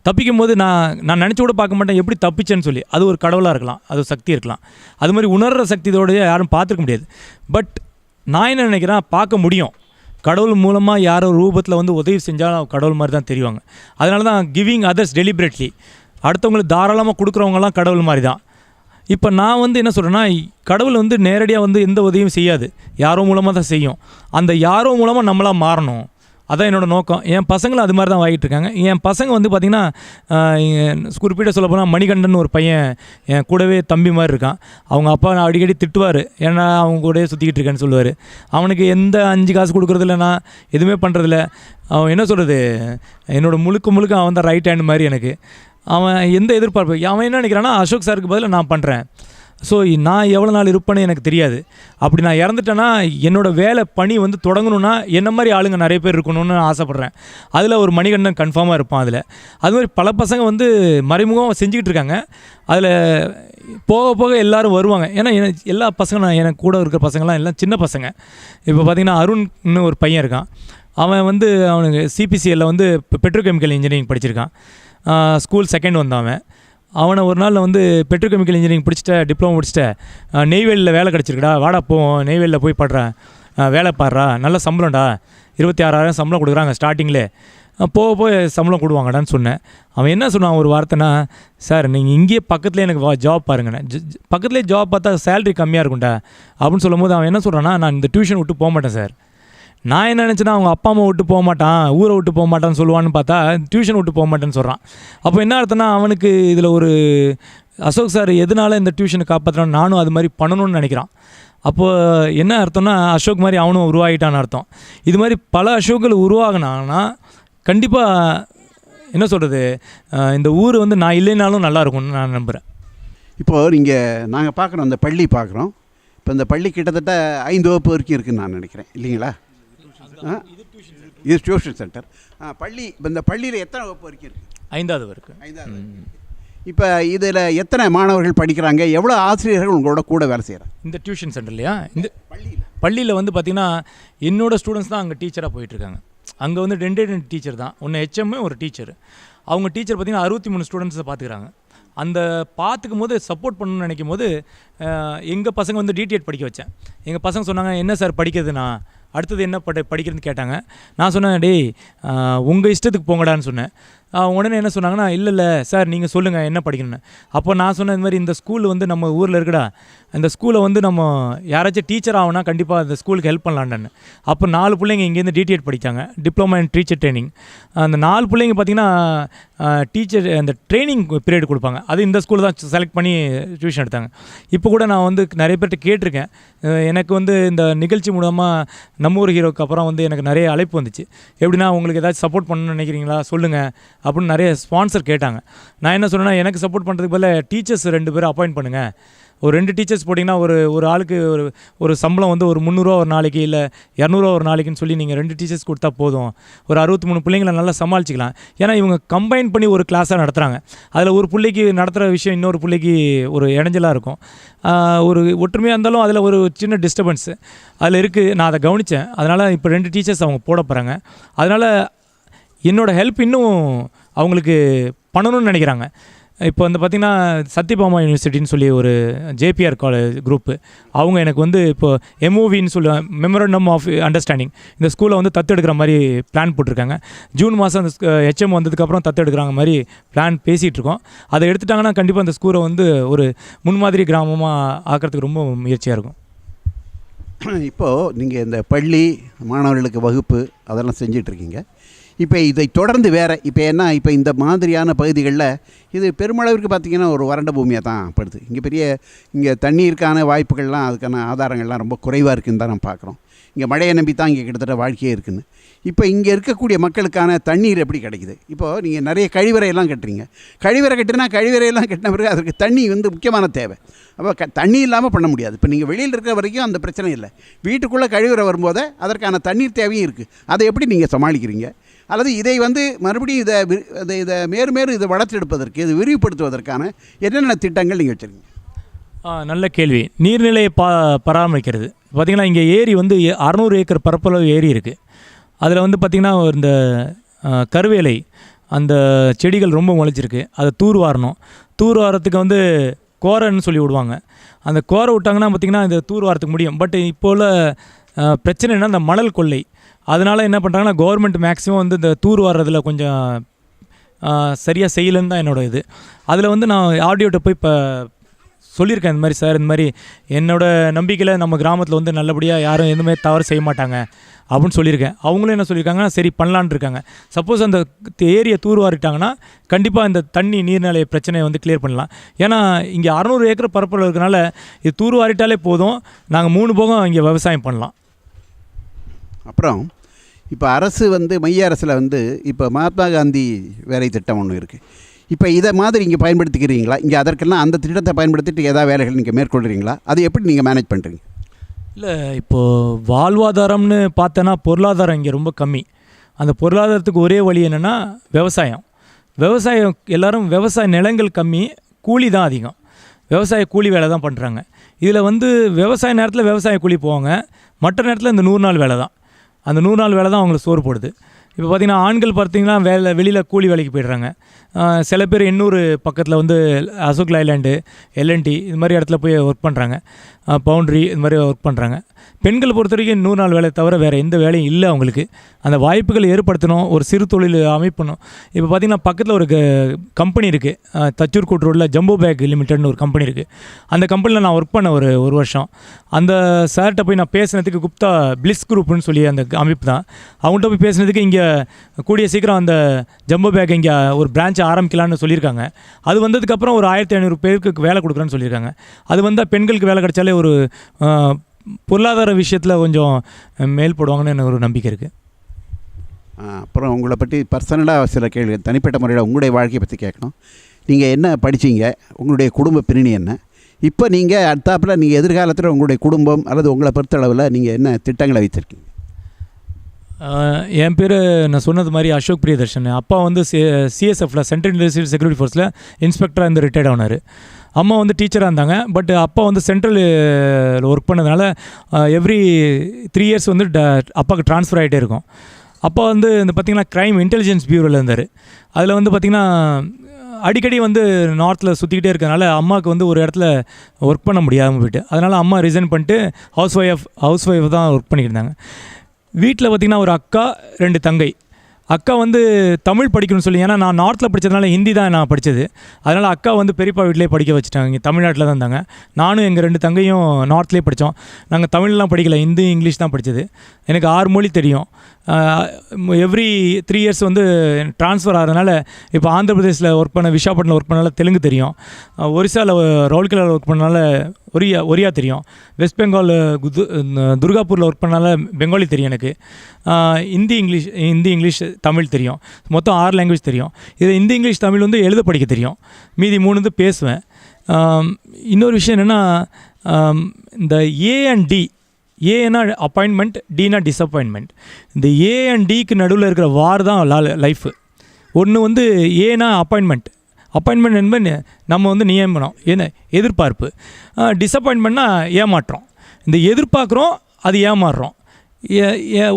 தப்பிக்கும் போது நான் நினச்சி கூட பார்க்க மாட்டேன் எப்படி தப்பிச்சேன்னு சொல்லி. அது ஒரு கடவுளாக இருக்கலாம், அது ஒரு சக்தி இருக்கலாம். அது மாதிரி உணர்கிற சக்தியோடைய யாரும் பார்த்துருக்க முடியாது. பட் நான் என்ன நினைக்கிறேன், பார்க்க முடியும். கடவுள் மூலமாக யாரோ ரூபத்தில் வந்து உதவி செஞ்சாலும் கடவுள் மாதிரி தான் தெரிவாங்க. அதனால தான் கிவிங் அதர்ஸ் டெலிபரேட்லி, அடுத்தவங்களுக்கு தாராளமாக கொடுக்குறவங்கலாம் கடவுள் மாதிரி தான். இப்போ நான் வந்து என்ன சொல்கிறேன்னா, கடவுள் வந்து நேரடியாக வந்து எந்த உதவியும் செய்யாது, யாரோ மூலமாக தான் செய்யும். அந்த யாரோ மூலமாக நம்மளாக மாறணும், அதான் என்னோடய நோக்கம். என் பசங்களும் அது மாதிரி தான் வாங்கிட்டு இருக்காங்க. என் பசங்க வந்து பார்த்திங்கன்னா குறிப்பிட்ட சொல்ல போனால் மணிகண்டன் ஒரு பையன் என் கூடவே தம்பி மாதிரி இருக்கான். அவங்க அப்பா நான் அடிக்கடி திட்டுவார், ஏன்னா அவங்க கூடவே சுற்றிக்கிட்டு இருக்கேன்னு சொல்லுவார். அவனுக்கு எந்த 5 காசு கொடுக்குறதில்ல, நான் எதுவுமே பண்ணுறதில்ல. அவன் என்ன சொல்கிறது, என்னோடய முழுக்க அவன் தான் ரைட் ஹேண்ட் மாதிரி எனக்கு. அவன் எந்த எதிர்பார்ப்பு, அவன் என்ன நினைக்கிறான்னா அசோக் சாருக்கு பதிலாக நான் பண்ணுறேன். ஸோ நான் எவ்வளோ நாள் இருப்பேன்னு எனக்கு தெரியாது. அப்படி நான் இறந்துட்டேன்னா என்னோடய வேலை பணி வந்து தொடங்கணுன்னா என்ன மாதிரி ஆளுங்க நிறைய பேர் இருக்கணும்னு ஆசைப்பட்றேன். அதில் ஒரு மணிகண்டன் கன்ஃபார்மாக இருப்பான். அதில் அது மாதிரி பல பசங்க வந்து மறைமுகம் செஞ்சுக்கிட்டு இருக்காங்க. அதில் போக போக எல்லோரும் வருவாங்க. ஏன்னா எல்லா பசங்க எனக்கு கூட இருக்கிற பசங்கள்லாம் எல்லாம் சின்ன பசங்க. இப்போ பார்த்திங்கன்னா அருண்னு ஒரு பையன் இருக்கான். அவன் வந்து அவனுக்கு சிபிசிஎல்லில் வந்து பெட்ரோகெமிக்கல் இன்ஜினியரிங் படிச்சிருக்கான். ஸ்கூல் 2nd வந்தான். அவனை ஒரு நாள் வந்து பெட்ரோகெமிக்கல் இன்ஜினியரிங் டிப்ளமோ முடிச்சுட்ட நெய்வேலியில் வேலை கிடச்சிருக்குடா, வாடா போவோம் நெய்வேலியில் போய் படுறேன் வேலை பாடுறா, நல்ல சம்பளம்டா, 26,000 சம்பளம் கொடுக்குறாங்க ஸ்டார்டிங்கில், போக போய் சம்பளம் கொடுவாங்கடான்னு சொன்னேன். அவன் என்ன சொன்னான் ஒரு வார்த்தைனா, சார் நீங்கள் இங்கேயே பக்கத்துலேயே எனக்கு ஜாப் பாருங்கண்ணே, பக்கத்துலேயே ஜாப் பார்த்தா சேலரி கம்மியாக இருக்கும்டா அப்படின்னு சொல்லும்போது அவன் என்ன சொல்கிறான்னா, நான் இந்த டியூஷன் விட்டு போக மாட்டேன் சார். நான் என்ன நினச்சேன்னா அவங்க அப்பா அம்மா விட்டு போக மாட்டான், ஊரை விட்டு போக மாட்டான்னு சொல்லுவான்னு பார்த்தா டியூஷன் விட்டு போக மாட்டேன்னு சொல்கிறான். அப்போ என்ன அர்த்தம்னா அவனுக்கு இதில் ஒரு அசோக் சார் எதனால இந்த டியூஷனை காப்பாற்றுறான்னு நானும் அது மாதிரி பண்ணணும்னு நினைக்கிறான். அப்போது என்ன அர்த்தம்னா அசோக் மாதிரி அவனும் உருவாகிட்டான்னு அர்த்தம். இது மாதிரி பல அசோக்கள் உருவாகினான்னா கண்டிப்பாக என்ன சொல்கிறது, இந்த ஊர் வந்து நான் இல்லைனாலும் நல்லாயிருக்கும்னு நான் நம்புகிறேன். இப்போது நீங்கள் நாங்கள் பார்க்குறோம், அந்த பள்ளி பார்க்குறோம். இப்போ இந்த பள்ளி கிட்டத்தட்ட 5 வகுப்பு வரைக்கும் இருக்குதுன்னு நான் நினைக்கிறேன், இல்லைங்களா? இது டியூஷன் சென்டர். பள்ளி இப்போ இந்த பள்ளியில் எத்தனை வகுப்பு வரைக்கும் இருக்குது? 5வது வரைக்கும். 5வது. இப்போ இதில் எத்தனை மாணவர்கள் படிக்கிறாங்க? எவ்வளோ ஆசிரியர்கள் உங்களோட கூட வேலை செய்கிறாங்க இந்த டியூஷன் சென்டர்லையா? இந்த பள்ளியில் வந்து பார்த்திங்கன்னா என்னோடய ஸ்டூடெண்ட்ஸ் தான் அங்கே டீச்சராக போயிட்டுருக்காங்க. அங்கே வந்து 2 டீச்சர் தான், ஒன்று HM ஒரு டீச்சர். அவங்க டீச்சர் பார்த்திங்கன்னா 63 ஸ்டூடெண்ட்ஸை பார்த்துக்கிறாங்க. அந்த பார்த்துக்கும் போது சப்போர்ட் பண்ணணும்னு நினைக்கும் போது எங்கள் பசங்க வந்து DTED படிக்க வச்சேன். எங்கள் பசங்க சொன்னாங்க, என்ன சார் படிக்கிறதுனா அடுத்தது என்ன படிக்கிறதுன்னு கேட்டாங்க. நான் சொன்னேன், டேய் உங்கள் இஷ்டத்துக்கு போங்கடான்னு சொன்னேன். உடனே என்ன சொன்னாங்கன்னா, இல்லை சார் நீங்கள் சொல்லுங்கள் என்ன படிக்கணும்னு. அப்போ நான் சொன்னேன், இந்த மாதிரி இந்த ஸ்கூல் வந்து நம்ம ஊரில் இருக்குடா, இந்த ஸ்கூலை வந்து நம்ம யாராச்சும் டீச்சர் ஆகுனா கண்டிப்பாக அந்த ஸ்கூலுக்கு ஹெல்ப் பண்ணலான்னு. அப்போ 4 பிள்ளைங்க இங்கேருந்து DTED படித்தாங்க, டிப்ளமா இன் டீச்சர் ட்ரைனிங். அந்த 4 பிள்ளைங்க பார்த்திங்கன்னா டீச்சர் அந்த ட்ரைனிங் பீரியட் கொடுப்பாங்க, அது இந்த ஸ்கூலில் தான் செலக்ட் பண்ணி டியூஷன் எடுத்தாங்க. இப்போ கூட நான் வந்து நிறைய பேர்கிட்ட கேட்டிருக்கேன். எனக்கு வந்து இந்த நிகழ்ச்சி மூலமாக நம்ம ஊர் ஹீரோக்கு அப்புறம் வந்து எனக்கு நிறைய அழைப்பு வந்துச்சு. எப்படின்னா உங்களுக்கு ஏதாச்சும் சப்போர்ட் பண்ணணும்னு நினைக்கிறீங்களா சொல்லுங்கள் அப்படின்னு நிறைய ஸ்பான்சர் கேட்டாங்க. நான் என்ன சொன்னேன்னா, எனக்கு சப்போர்ட் பண்ணுறதுக்கு பதில் டீச்சர்ஸ் 2 பேரை அப்பாயிண்ட் பண்ணுங்கள். ஒரு 2 டீச்சர்ஸ் போட்டிங்கன்னா ஒரு ஆளுக்கு ஒரு சம்பளம் வந்து ஒரு 300 ஒரு நாளைக்கு, இல்லை 200 ஒரு நாளைக்குன்னு சொல்லி நீங்கள் 2 டீச்சர்ஸ் கொடுத்தா போதும், ஒரு 63 பிள்ளைங்களை நல்லா சமாளிச்சிக்கலாம். ஏன்னா இவங்க கம்பைன் பண்ணி ஒரு கிளாஸாக நடத்துகிறாங்க. அதில் ஒரு பிள்ளைக்கு நடத்துகிற விஷயம் இன்னொரு பிள்ளைக்கு ஒரு இடைஞ்சலாக இருக்கும். ஒரு ஒற்றுமையாக இருந்தாலும் அதில் ஒரு சின்ன டிஸ்டர்பன்ஸு அதில் இருக்குது. நான் அதை கவனித்தேன். அதனால் இப்போ 2 டீச்சர்ஸ் அவங்க போட போகிறாங்க. அதனால் என்னோடய ஹெல்ப் இன்னும் அவங்களுக்கு பண்ணணும்னு நினைக்கிறாங்க. இப்போ வந்து பார்த்திங்கன்னா சத்யபாமா யூனிவர்சிட்டின்னு சொல்லி ஒரு JPR காலேஜ் குரூப்பு, அவங்க எனக்கு வந்து இப்போ MOVன்னு சொல்லி மெமரண்டம் ஆஃப் அண்டர்ஸ்டாண்டிங் இந்த ஸ்கூலை வந்து தத்தெடுக்கிற மாதிரி பிளான் போட்டிருக்காங்க. ஜூன் மாதம் அந்த HM வந்ததுக்கப்புறம் தத்தெடுக்கிறாங்க மாதிரி பிளான் பேசிகிட்ருக்கோம். அதை எடுத்துட்டாங்கன்னா கண்டிப்பாக அந்த ஸ்கூலை வந்து ஒரு முன்மாதிரி கிராமமாக ஆக்கிறதுக்கு ரொம்ப முயற்சியாக இருக்கும். இப்போது நீங்கள் இந்த பள்ளி மாணவர்களுக்கு வகுப்பு அதெல்லாம் செஞ்சிட்ருக்கீங்க. இப்போ இதை தொடர்ந்து வேறு இப்போ இந்த மாதிரியான பகுதிகளில் இது பெருமளவிற்கு பார்த்திங்கன்னா ஒரு வறண்ட பூமியாக தான் படுது. இங்கே தண்ணீருக்கான வாய்ப்புகள்லாம் அதுக்கான ஆதாரங்கள்லாம் ரொம்ப குறைவாக இருக்குதுன்னு தான் நம்ம பார்க்குறோம். இங்கே மழையை நம்பி தான் இங்கே கிட்டத்தட்ட வாழ்க்கையே இருக்குதுன்னு. இப்போ இங்கே இருக்கக்கூடிய மக்களுக்கான தண்ணீர் எப்படி கிடைக்குது? இப்போது நீங்கள் நிறைய கழிவறையெல்லாம் கட்டுறீங்க. கழிவறையெல்லாம் கட்டின பிறகு அதற்கு தண்ணி வந்து முக்கியமான தேவை. அப்போ தண்ணி இல்லாமல் பண்ண முடியாது. இப்போ நீங்கள் வெளியில் இருக்கிற வரைக்கும் அந்த பிரச்சனை இல்லை. வீட்டுக்குள்ளே கழிவறை வரும்போது அதற்கான தண்ணீர் தேவையும் இருக்குது. அதை எப்படி நீங்கள் சமாளிக்கிறீங்க? அல்லது இதை வந்து மறுபடியும் இதை மேலும் இதை வளர்த்தெடுப்பதற்கு, இதை விரிவுபடுத்துவதற்கான என்னென்ன திட்டங்கள் நீங்கள் வச்சுருக்கீங்க? நல்ல கேள்வி. நீர்நிலையை பராமரிக்கிறது பார்த்திங்கன்னா இங்கே ஏரி வந்து 600 ஏக்கர் பரப்பளவு ஏரி இருக்குது. அதில் வந்து பார்த்திங்கன்னா இந்த கருவேலை அந்த செடிகள் ரொம்ப முளைச்சிருக்கு. அதை தூர்வாரத்துக்கு வந்து கோரைன்னு சொல்லி விடுவாங்க. அந்த கோரை விட்டாங்கன்னா பார்த்திங்கன்னா இந்த தூர்வாரத்துக்கு முடியும். பட் இப்போ உள்ள பிரச்சனை என்ன, இந்த மணல் கொள்ளை. அதனால் என்ன பண்ணுறாங்கன்னா கவர்மெண்ட் மேக்ஸிமம் வந்து இந்த தூர்வாரதில் கொஞ்சம் சரியாக செய்யலைன்னு தான் என்னோடய இது. அதில் வந்து நான் ஆடியோட்ட போய் இப்போ சொல்லியிருக்கேன், இந்த மாதிரி சார், இந்த மாதிரி என்னோடய நம்பிக்கையில் நம்ம கிராமத்தில் வந்து நல்லபடியாக யாரும் எதுவுமே தவறு செய்ய மாட்டாங்க அப்படின்னு சொல்லியிருக்கேன். அவங்களும் என்ன சொல்லியிருக்காங்கன்னா சரி பண்ணலான் இருக்காங்க. சப்போஸ் அந்த ஏரியை தூர்வாரிட்டாங்கன்னா கண்டிப்பாக இந்த நீர்நிலை பிரச்சனையை வந்து கிளியர் பண்ணலாம். ஏன்னா இங்கே 600 ஏக்கர் பரப்பளவு இருக்கனால இது தூர்வாரிட்டாலே போதும், நாங்கள் 3 போகம் இங்கே விவசாயம் பண்ணலாம். அப்புறம் இப்போ அரசு வந்து மைய அரசில் வந்து இப்போ மகாத்மா காந்தி வேலை திட்டம் ஒன்று இருக்குது. இப்போ இதை மாதிரி இங்கே பயன்படுத்திக்கிறீங்களா? இங்கே அதற்கெல்லாம் அந்த திட்டத்தை பயன்படுத்திட்டு ஏதாவது வேலைகள் நீங்கள் மேற்கொள்கிறீங்களா? அது எப்படி நீங்கள் மேனேஜ் பண்ணுறீங்க? இல்லை, இப்போது வாழ்வாதாரம்னு பார்த்தோன்னா பொருளாதாரம் இங்கே ரொம்ப கம்மி. அந்த பொருளாதாரத்துக்கு ஒரே வழி என்னென்னா விவசாயம். எல்லோரும் விவசாய நிலங்கள் கம்மி, கூலி தான் அதிகம். விவசாய கூலி வேலை தான் பண்ணுறாங்க. இதில் வந்து விவசாய நேரத்தில் விவசாய கூலி போவாங்க, மற்ற நேரத்தில் இந்த 100 நாள் வேலை தான். அந்த 100 நாள் வேலை தான் அவங்களுக்கு சோறு போடுது. இப்போ பார்த்திங்கன்னா ஆண்கள் பார்த்திங்கன்னா வெளியில் கூலி வேலைக்கு போய்ட்றாங்க. சில பேர் எண்ணூர் பக்கத்தில் வந்து அசோக் லைலாண்டு, எல்என்டி இது மாதிரி இடத்துல போய் ஒர்க் பண்ணுறாங்க. பவுண்ட்ரி இது மாதிரி ஒர்க் பண்ணுறாங்க. பெண்களை பொறுத்த வரைக்கும் 100 நாள் வேலை தவிர வேறு எந்த வேலையும் இல்லை அவங்களுக்கு. அந்த வாய்ப்புகள் ஏற்படுத்தணும், ஒரு சிறு தொழில் அமைப்பணும். இப்போ பார்த்திங்கன்னா பக்கத்தில் ஒரு கம்பெனி இருக்குது, தச்சூர்கோட் ரோட்டில் ஜம்போ பேக் லிமிடெட்னு ஒரு கம்பெனி இருக்குது. அந்த கம்பெனியில் நான் ஒர்க் பண்ண ஒரு வருஷம். அந்த சார்கிட்ட போய் நான் பேசுனதுக்கு குப்தா பிளிஸ் குரூப்னு சொல்லி அந்த அமைப்பு தான், அவங்கள்ட்ட போய் பேசுனதுக்கு இங்கே கூடிய சீக்கிரம் அந்த ஜம்போ பேக் இங்கே ஒரு பிரான்ச் ஆரம்பிக்கலான்னு சொல்லியிருக்காங்க. அது வந்ததுக்கப்புறம் ஒரு 1500 பேருக்கு வேலை கொடுக்குறேன்னு சொல்லியிருக்காங்க. அது வந்தால் பெண்களுக்கு வேலை கிடைச்சாலே ஒரு பொருளாதார விஷயத்தில் கொஞ்சம் மேல் போடுவாங்கன்னு எனக்கு ஒரு நம்பிக்கை இருக்குது. அப்புறம் உங்களை பற்றி பர்சனலாக சில கேள்வி, தனிப்பட்ட முறையில் உங்களுடைய வாழ்க்கையை பற்றி கேட்கணும். நீங்கள் என்ன படிச்சீங்க, உங்களுடைய குடும்ப பின்னணி என்ன, இப்போ நீங்கள் அடுத்தாப்பில் நீங்கள் எதிர்காலத்தில் உங்களுடைய குடும்பம் அல்லது உங்களை பொறுத்தளவில் நீங்கள் என்ன திட்டங்களை வைத்திருக்கீங்க? என் பேர் நான் சொன்னது மாதிரி அசோக் பிரியதர்ஷன். அப்பா வந்து சிஎஸ்எஃப்பில் சென்ட்ரல் யூனிவர்சிட்டி செக்யூரிட்டி ஃபோர்ஸில் இன்ஸ்பெக்டராக இருந்து ரிட்டையர்ட் ஆனார். அம்மா வந்து டீச்சராக இருந்தாங்க. பட் அப்பா வந்து சென்ட்ரல் ஒர்க் பண்ணதுனால எவ்ரி 3 இயர்ஸ் வந்து அப்பாவுக்கு ட்ரான்ஸ்ஃபர் ஆகிட்டே இருக்கும். அப்பா வந்து இந்த பார்த்திங்கன்னா க்ரைம் இன்டெலிஜென்ஸ் பியூரோவில் இருந்தார். அதில் வந்து பார்த்திங்கன்னா அடிக்கடி வந்து நார்த்தில் சுற்றிக்கிட்டே இருக்கனால அம்மாவுக்கு வந்து ஒரு இடத்துல ஒர்க் பண்ண முடியாமல் போயிட்டு, அதனால் அம்மா ரிசைன் பண்ணிட்டு ஹவுஸ் ஒய்ஃப் தான் ஒர்க் பண்ணிக்கிட்டு இருந்தாங்க. வீட்டில் பார்த்திங்கன்னா ஒரு அக்கா 2 தங்கை. அக்கா வந்து தமிழ் படிக்கணும்னு சொல்லி, ஏன்னா நான் நார்த்தில் படித்ததுனால ஹிந்தி தான் நான் படித்தது, அதனால் அக்கா வந்து பெரியப்பா வீட்டிலே படிக்க வச்சுட்டாங்க. இங்கே தமிழ்நாட்டில் தான் இருந்தாங்க. நானும் எங்கள் 2 தங்கையும் நார்த்லேயே படித்தோம். நாங்கள் தமிழ்லாம் படிக்கல, ஹிந்தி இங்கிலீஷ் தான் படித்தது. எனக்கு 6 மொழி தெரியும். எவ்ரி 3 இயர்ஸ் வந்து ட்ரான்ஸ்ஃபர் ஆகிறதுனால இப்போ ஆந்திர பிரதேசில் ஒர்க் பண்ண, விசாகப்பட்டினம் ஒர்க் பண்ணனால தெலுங்கு தெரியும். ஒரிசாவில் ரவுல்கேலாவில் ஒர்க் பண்ணனால ஒரியா தெரியும். வெஸ்ட் பெங்கால் துர்காப்பூரில் ஒர்க் பண்ணனால பெங்காலி தெரியும் எனக்கு. ஹிந்தி இங்கிலீஷ் தமிழ் தெரியும். மொத்தம் 6 லாங்குவேஜ் தெரியும். இது ஹிந்தி இங்கிலீஷ் தமிழ் வந்து எழுத படிக்க தெரியும். மீதி 3 வந்து பேசுவேன். இன்னொரு விஷயம் என்னென்னா, இந்த ஏ அண்ட் டி, ஏன்னா அப்பாயின்மெண்ட், டினா டிஸப்பாயின்மெண்ட். இந்த ஏ அண்ட் டிக்கு நடுவில் இருக்கிற வார் தான் லைஃபு. ஒன்று வந்து ஏனா அப்பாயின்மெண்ட் என்பது நம்ம வந்து நியமனம், என்ன எதிர்பார்ப்பு. டிஸப்பாயின்மெண்ட்னா ஏமாற்றம். இந்த எதிர்பார்க்குறோம், அது ஏமாறுறோம்.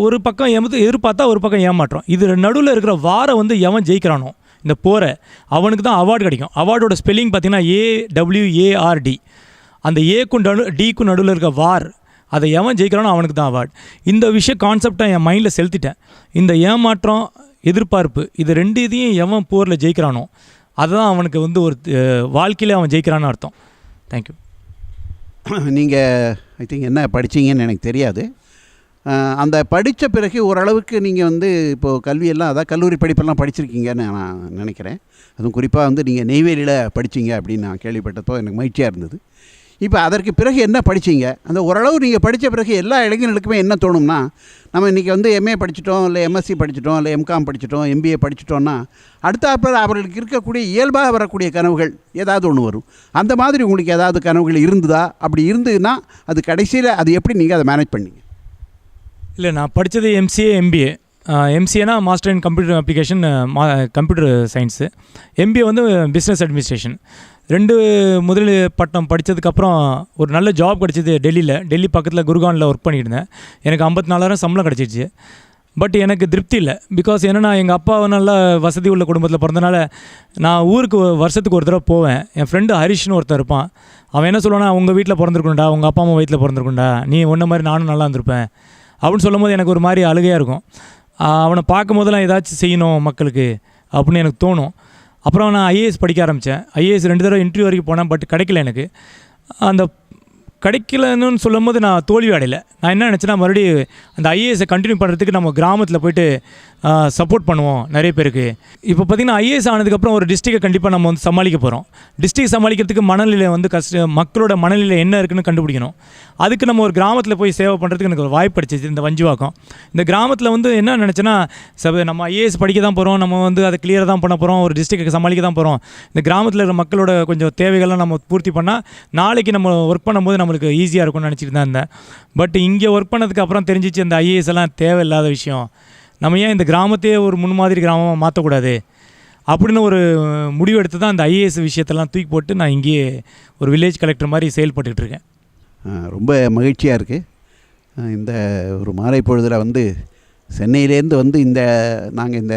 ஒரு பக்கம் எதிர்பார்த்தா ஒரு பக்கம் ஏமாற்றம். இது நடுவில் இருக்கிற வாரை வந்து எவன் ஜெயிக்கிறானோ இந்த போரை, அவனுக்கு தான் அவார்டு கிடைக்கும். அவார்டோட ஸ்பெல்லிங் பார்த்திங்கன்னா AWARD. அந்த ஏக்கும் டிக்கும் நடுவில் இருக்க வார், அதை எவன் ஜெயிக்கிறானோ அவனுக்கு தான் அவார்டு. இந்த விஷயம் கான்செப்டை என் மைண்டில் செலுத்திட்டேன். இந்த ஏமாற்றம், எதிர்பார்ப்பு, இது 2 இதையும் எவன் போரில் ஜெயிக்கிறானோ அதுதான் அவனுக்கு வந்து ஒரு வாழ்க்கையில் அவன் ஜெயிக்கிறான்னு அர்த்தம். தேங்க்யூ. நீங்கள் ஐ திங்க் என்ன படித்தீங்கன்னு எனக்கு தெரியாது. அந்த படித்த பிறகு ஓரளவுக்கு நீங்கள் வந்து இப்போது கல்வியெல்லாம், அதான் கல்லூரி படிப்பெல்லாம் படிச்சிருக்கீங்கன்னு நான் நினைக்கிறேன். அதுவும் குறிப்பாக வந்து நீங்கள் நெய்வேலியில் படித்தீங்க அப்படின்னு நான் கேள்விப்பட்டப்போ எனக்கு மகிழ்ச்சியாக இருந்தது. இப்போ அதற்கு பிறகு என்ன படித்தீங்க? அந்த ஓரளவு நீங்கள் படித்த பிறகு எல்லா இளைஞர்களுக்குமே என்ன தோணும்னா, நம்ம இன்றைக்கி வந்து எம்ஏ படிச்சிட்டோம், இல்லை எம்எஸ்சி படிச்சிட்டோம், இல்லை எம்காம் படிச்சிட்டோம், எம்பிஏ படிச்சிட்டோன்னா அடுத்த அவர்களுக்கு இருக்கக்கூடிய இயல்பாக வரக்கூடிய கனவுகள் ஏதாவது ஒன்று வரும். அந்த மாதிரி உங்களுக்கு ஏதாவது கனவுகள் இருந்ததா? அப்படி இருந்ததுன்னா அது கடைசியில் அது எப்படி நீங்கள் அதை மேனேஜ் பண்ணீங்க? இல்லை, நான் படித்தது MCA MBA. MCAனா master in computer application, computer science. MBA வந்து பிஸ்னஸ் அட்மினிஸ்ட்ரேஷன். 2 முதல் பட்டம் படித்ததுக்கப்புறம் ஒரு நல்ல ஜாப் கிடச்சிது டெல்லி பக்கத்தில் குர்கானில் ஒர்க் பண்ணிட்டு இருந்தேன். எனக்கு 54,000 சம்பளம் கிடச்சிருச்சு. பட் எனக்கு திருப்தி இல்லை. பிகாஸ் என்னென்னா, எங்கள் அப்பா நல்ல வசதி உள்ள குடும்பத்தில் பிறந்தனால நான் ஊருக்கு வருஷத்துக்கு ஒரு தடவை போவேன். என் ஃப்ரெண்டு ஹரிஷ்னு ஒருத்தர் இருப்பான். அவன் என்ன சொல்லுவானா, உங்கள் வீட்டில் பிறந்திருக்கணும்டா, உங்கள் அப்பா அம்மா வயிற்றில் பிறந்திருக்குண்டா, நீ ஒன்றை மாதிரி நானும் நல்லா இருந்திருப்பேன் அப்படின்னு சொல்லும் போது எனக்கு ஒரு மாதிரி அழுகையாக இருக்கும். அவனை பார்க்கும் போதெல்லாம் ஏதாச்சும் செய்யணும் மக்களுக்கு அப்படின்னு எனக்கு தோணும். அப்புறம் நான் IAS படிக்க ஆரம்பித்தேன். IAS 2 தடவை இன்டர்வியூ வரைக்கும் போனேன். பட் கிடைக்கல எனக்கு. அந்த கிடைக்கலன்னு சொல்லும் போது நான் தோல்வி அடையலை. நான் என்ன நினச்சேன்னா, மறுபடியும் அந்த IASஐ கண்டினியூ பண்ணுறதுக்கு நம்ம கிராமத்தில் போய்ட்டு சப்போர்ட் பண்ணுவோம் நிறைய பேருக்கு. இப்போ பார்த்திங்கன்னா IAS ஆனதுக்கப்புறம் ஒரு டிஸ்ட்ரிக்டை கண்டிப்பாக நம்ம வந்து சமாளிக்க போகிறோம். டிஸ்ட்ரிக்ட் சமாளிக்கிறதுக்கு மனநிலை வந்து மக்களோட மனநிலை என்ன இருக்குதுன்னு கண்டுபிடிக்கணும். அதுக்கு நம்ம ஒரு கிராமத்தில் போய் சேவை பண்ணுறதுக்கு எனக்கு ஒரு வாய்ப்பு கிடைச்சிச்சு இந்த வஞ்சிவாக்கம். இந்த கிராமத்தில் வந்து என்ன நினச்சேன்னா, நம்ம IAS படிக்க தான் போகிறோம், நம்ம வந்து அதை கிளியராக தான் பண்ண போகிறோம், ஒரு டிஸ்ட்ரிக்டை சமாளிக்க தான் போகிறோம். இந்த கிராமத்தில் இருக்கிற மக்களோட கொஞ்சம் தேவைகள்லாம் நம்ம பூர்த்தி பண்ணால் நாளைக்கு நம்ம ஒர்க் பண்ணும்போது நம்மளுக்கு ஈஸியாக இருக்கும்னு நினச்சிட்டு தான் இருந்தேன். பட் இங்கே ஒர்க் பண்ணதுக்கு அப்புறம் தெரிஞ்சிச்சு இந்த IAS எல்லாம் தேவையில்லாத விஷயம். நம்ம ஏன் இந்த கிராமத்தையே ஒரு முன்மாதிரி கிராமமாக மாற்றக்கூடாது அப்படின்னு ஒரு முடிவு எடுத்து தான் இந்த IAS விஷயத்தெல்லாம் தூக்கி போட்டு நான் இங்கேயே ஒரு வில்லேஜ் கலெக்டர் மாதிரி செயல்பட்டுக்கிட்டு இருக்கேன். ரொம்ப மகிழ்ச்சியாக இருக்குது. இந்த ஒரு மாலை பொழுதில் வந்து சென்னையிலேருந்து வந்து நாங்கள் இந்த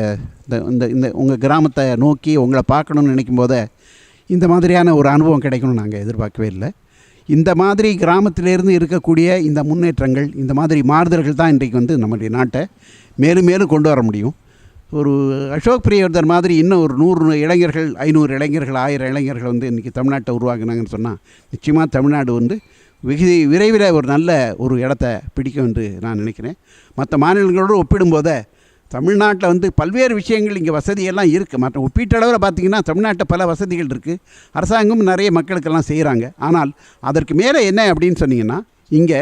இந்த இந்த உங்கள் கிராமத்தை நோக்கி உங்களை பார்க்கணுன்னு நினைக்கும் போதே இந்த மாதிரியான ஒரு அனுபவம் கிடைக்கணும்னு நாங்கள் எதிர்பார்க்கவே இல்லை. இந்த மாதிரி கிராமத்திலேருந்து இருக்கக்கூடிய இந்த முன்னேற்றங்கள், இந்த மாதிரி மாறுதல்கள் தான் இன்றைக்கு வந்து நம்முடைய நாட்டை மேலும் மேலும் கொண்டு வர முடியும். ஒரு அசோக் பிரியவர்தன் மாதிரி இன்னும் ஒரு 100 இளைஞர்கள், 500 இளைஞர்கள், 1000 இளைஞர்கள் வந்து இன்றைக்கி தமிழ்நாட்டை உருவாக்குனாங்கன்னு சொன்னால் நிச்சயமாக தமிழ்நாடு வந்து வெகு விரைவில் ஒரு நல்ல ஒரு இடத்த பிடிக்கும் என்று நான் நினைக்கிறேன். மற்ற மாநிலங்களோடு ஒப்பிடும்போதே தமிழ்நாட்டில் வந்து பல்வேறு விஷயங்கள் இங்கே வசதியெல்லாம் இருக்குது. மற்ற ஒப்பீட்டளவில் பார்த்திங்கன்னா தமிழ்நாட்டில் பல வசதிகள் இருக்குது. அரசாங்கம் நிறைய மக்களுக்கெல்லாம் செய்கிறாங்க. ஆனால் அதற்கு மேலே என்ன அப்படின்னு சொன்னிங்கன்னா, இங்கே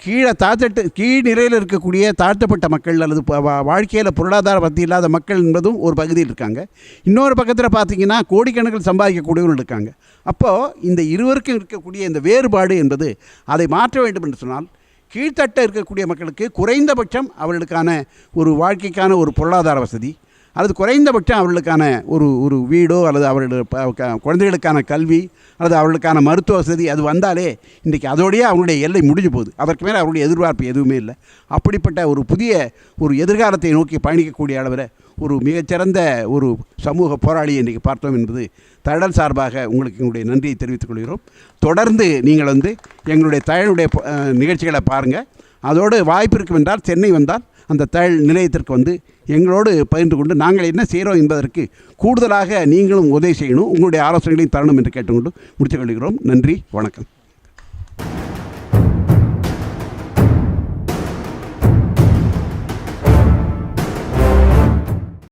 கீழ் நிலையில் இருக்கக்கூடிய தாழ்த்தப்பட்ட மக்கள் அல்லது வாழ்க்கையில் பொருளாதார வசதி இல்லாத மக்கள் என்பதும் ஒரு பகுதியில் இருக்காங்க. இன்னொரு பக்கத்தில் பார்த்திங்கன்னா கோடிக்கணக்கில் சம்பாதிக்கக்கூடியவர்கள் இருக்காங்க. அப்போது இந்த இருவருக்கும் இருக்கக்கூடிய இந்த வேறுபாடு என்பது அதை மாற்ற வேண்டும் என்று சொன்னால் கீழ்த்தட்ட இருக்கக்கூடிய மக்களுக்கு குறைந்தபட்சம் அவர்களுக்கான ஒரு வாழ்க்கைக்கான ஒரு பொருளாதார வசதி, அல்லது குறைந்தபட்சம் அவர்களுக்கான ஒரு வீடோ அல்லது அவர்களுடைய குழந்தைகளுக்கான கல்வி அல்லது அவர்களுக்கான மருத்துவ வசதி அது வந்தாலே இன்றைக்கி அதோடையே அவங்களுடைய எல்லை முடிஞ்சு போகுது. அதற்கு மேலே அவருடைய எதிர்பார்ப்பு எதுவுமே இல்லை. அப்படிப்பட்ட ஒரு புதிய ஒரு எதிர்காலத்தை நோக்கி பயணிக்கக்கூடிய அளவில் ஒரு மிகச்சிறந்த ஒரு சமூக போராளி இன்றைக்கி பார்த்தோம் என்பது தழல் சார்பாக உங்களுக்கு எங்களுடைய நன்றியை தெரிவித்துக் கொள்கிறோம். தொடர்ந்து நீங்கள் வந்து எங்களுடைய தழலுடைய நிகழ்ச்சிகளை பாருங்கள். அதோடு வாய்ப்பு இருக்கும் என்றால் சென்னை வந்தால் அந்த தழல் நிலையத்திற்கு வந்து எங்களோடு பகிர்ந்து கொண்டு நாங்கள் என்ன செய்கிறோம் என்பதற்கு கூடுதலாக நீங்களும் உதவி செய்யணும், உங்களுடைய ஆலோசனைகளையும் தரணும் என்று கேட்டுக்கொண்டு முடித்துக் கொள்கிறோம். நன்றி, வணக்கம்.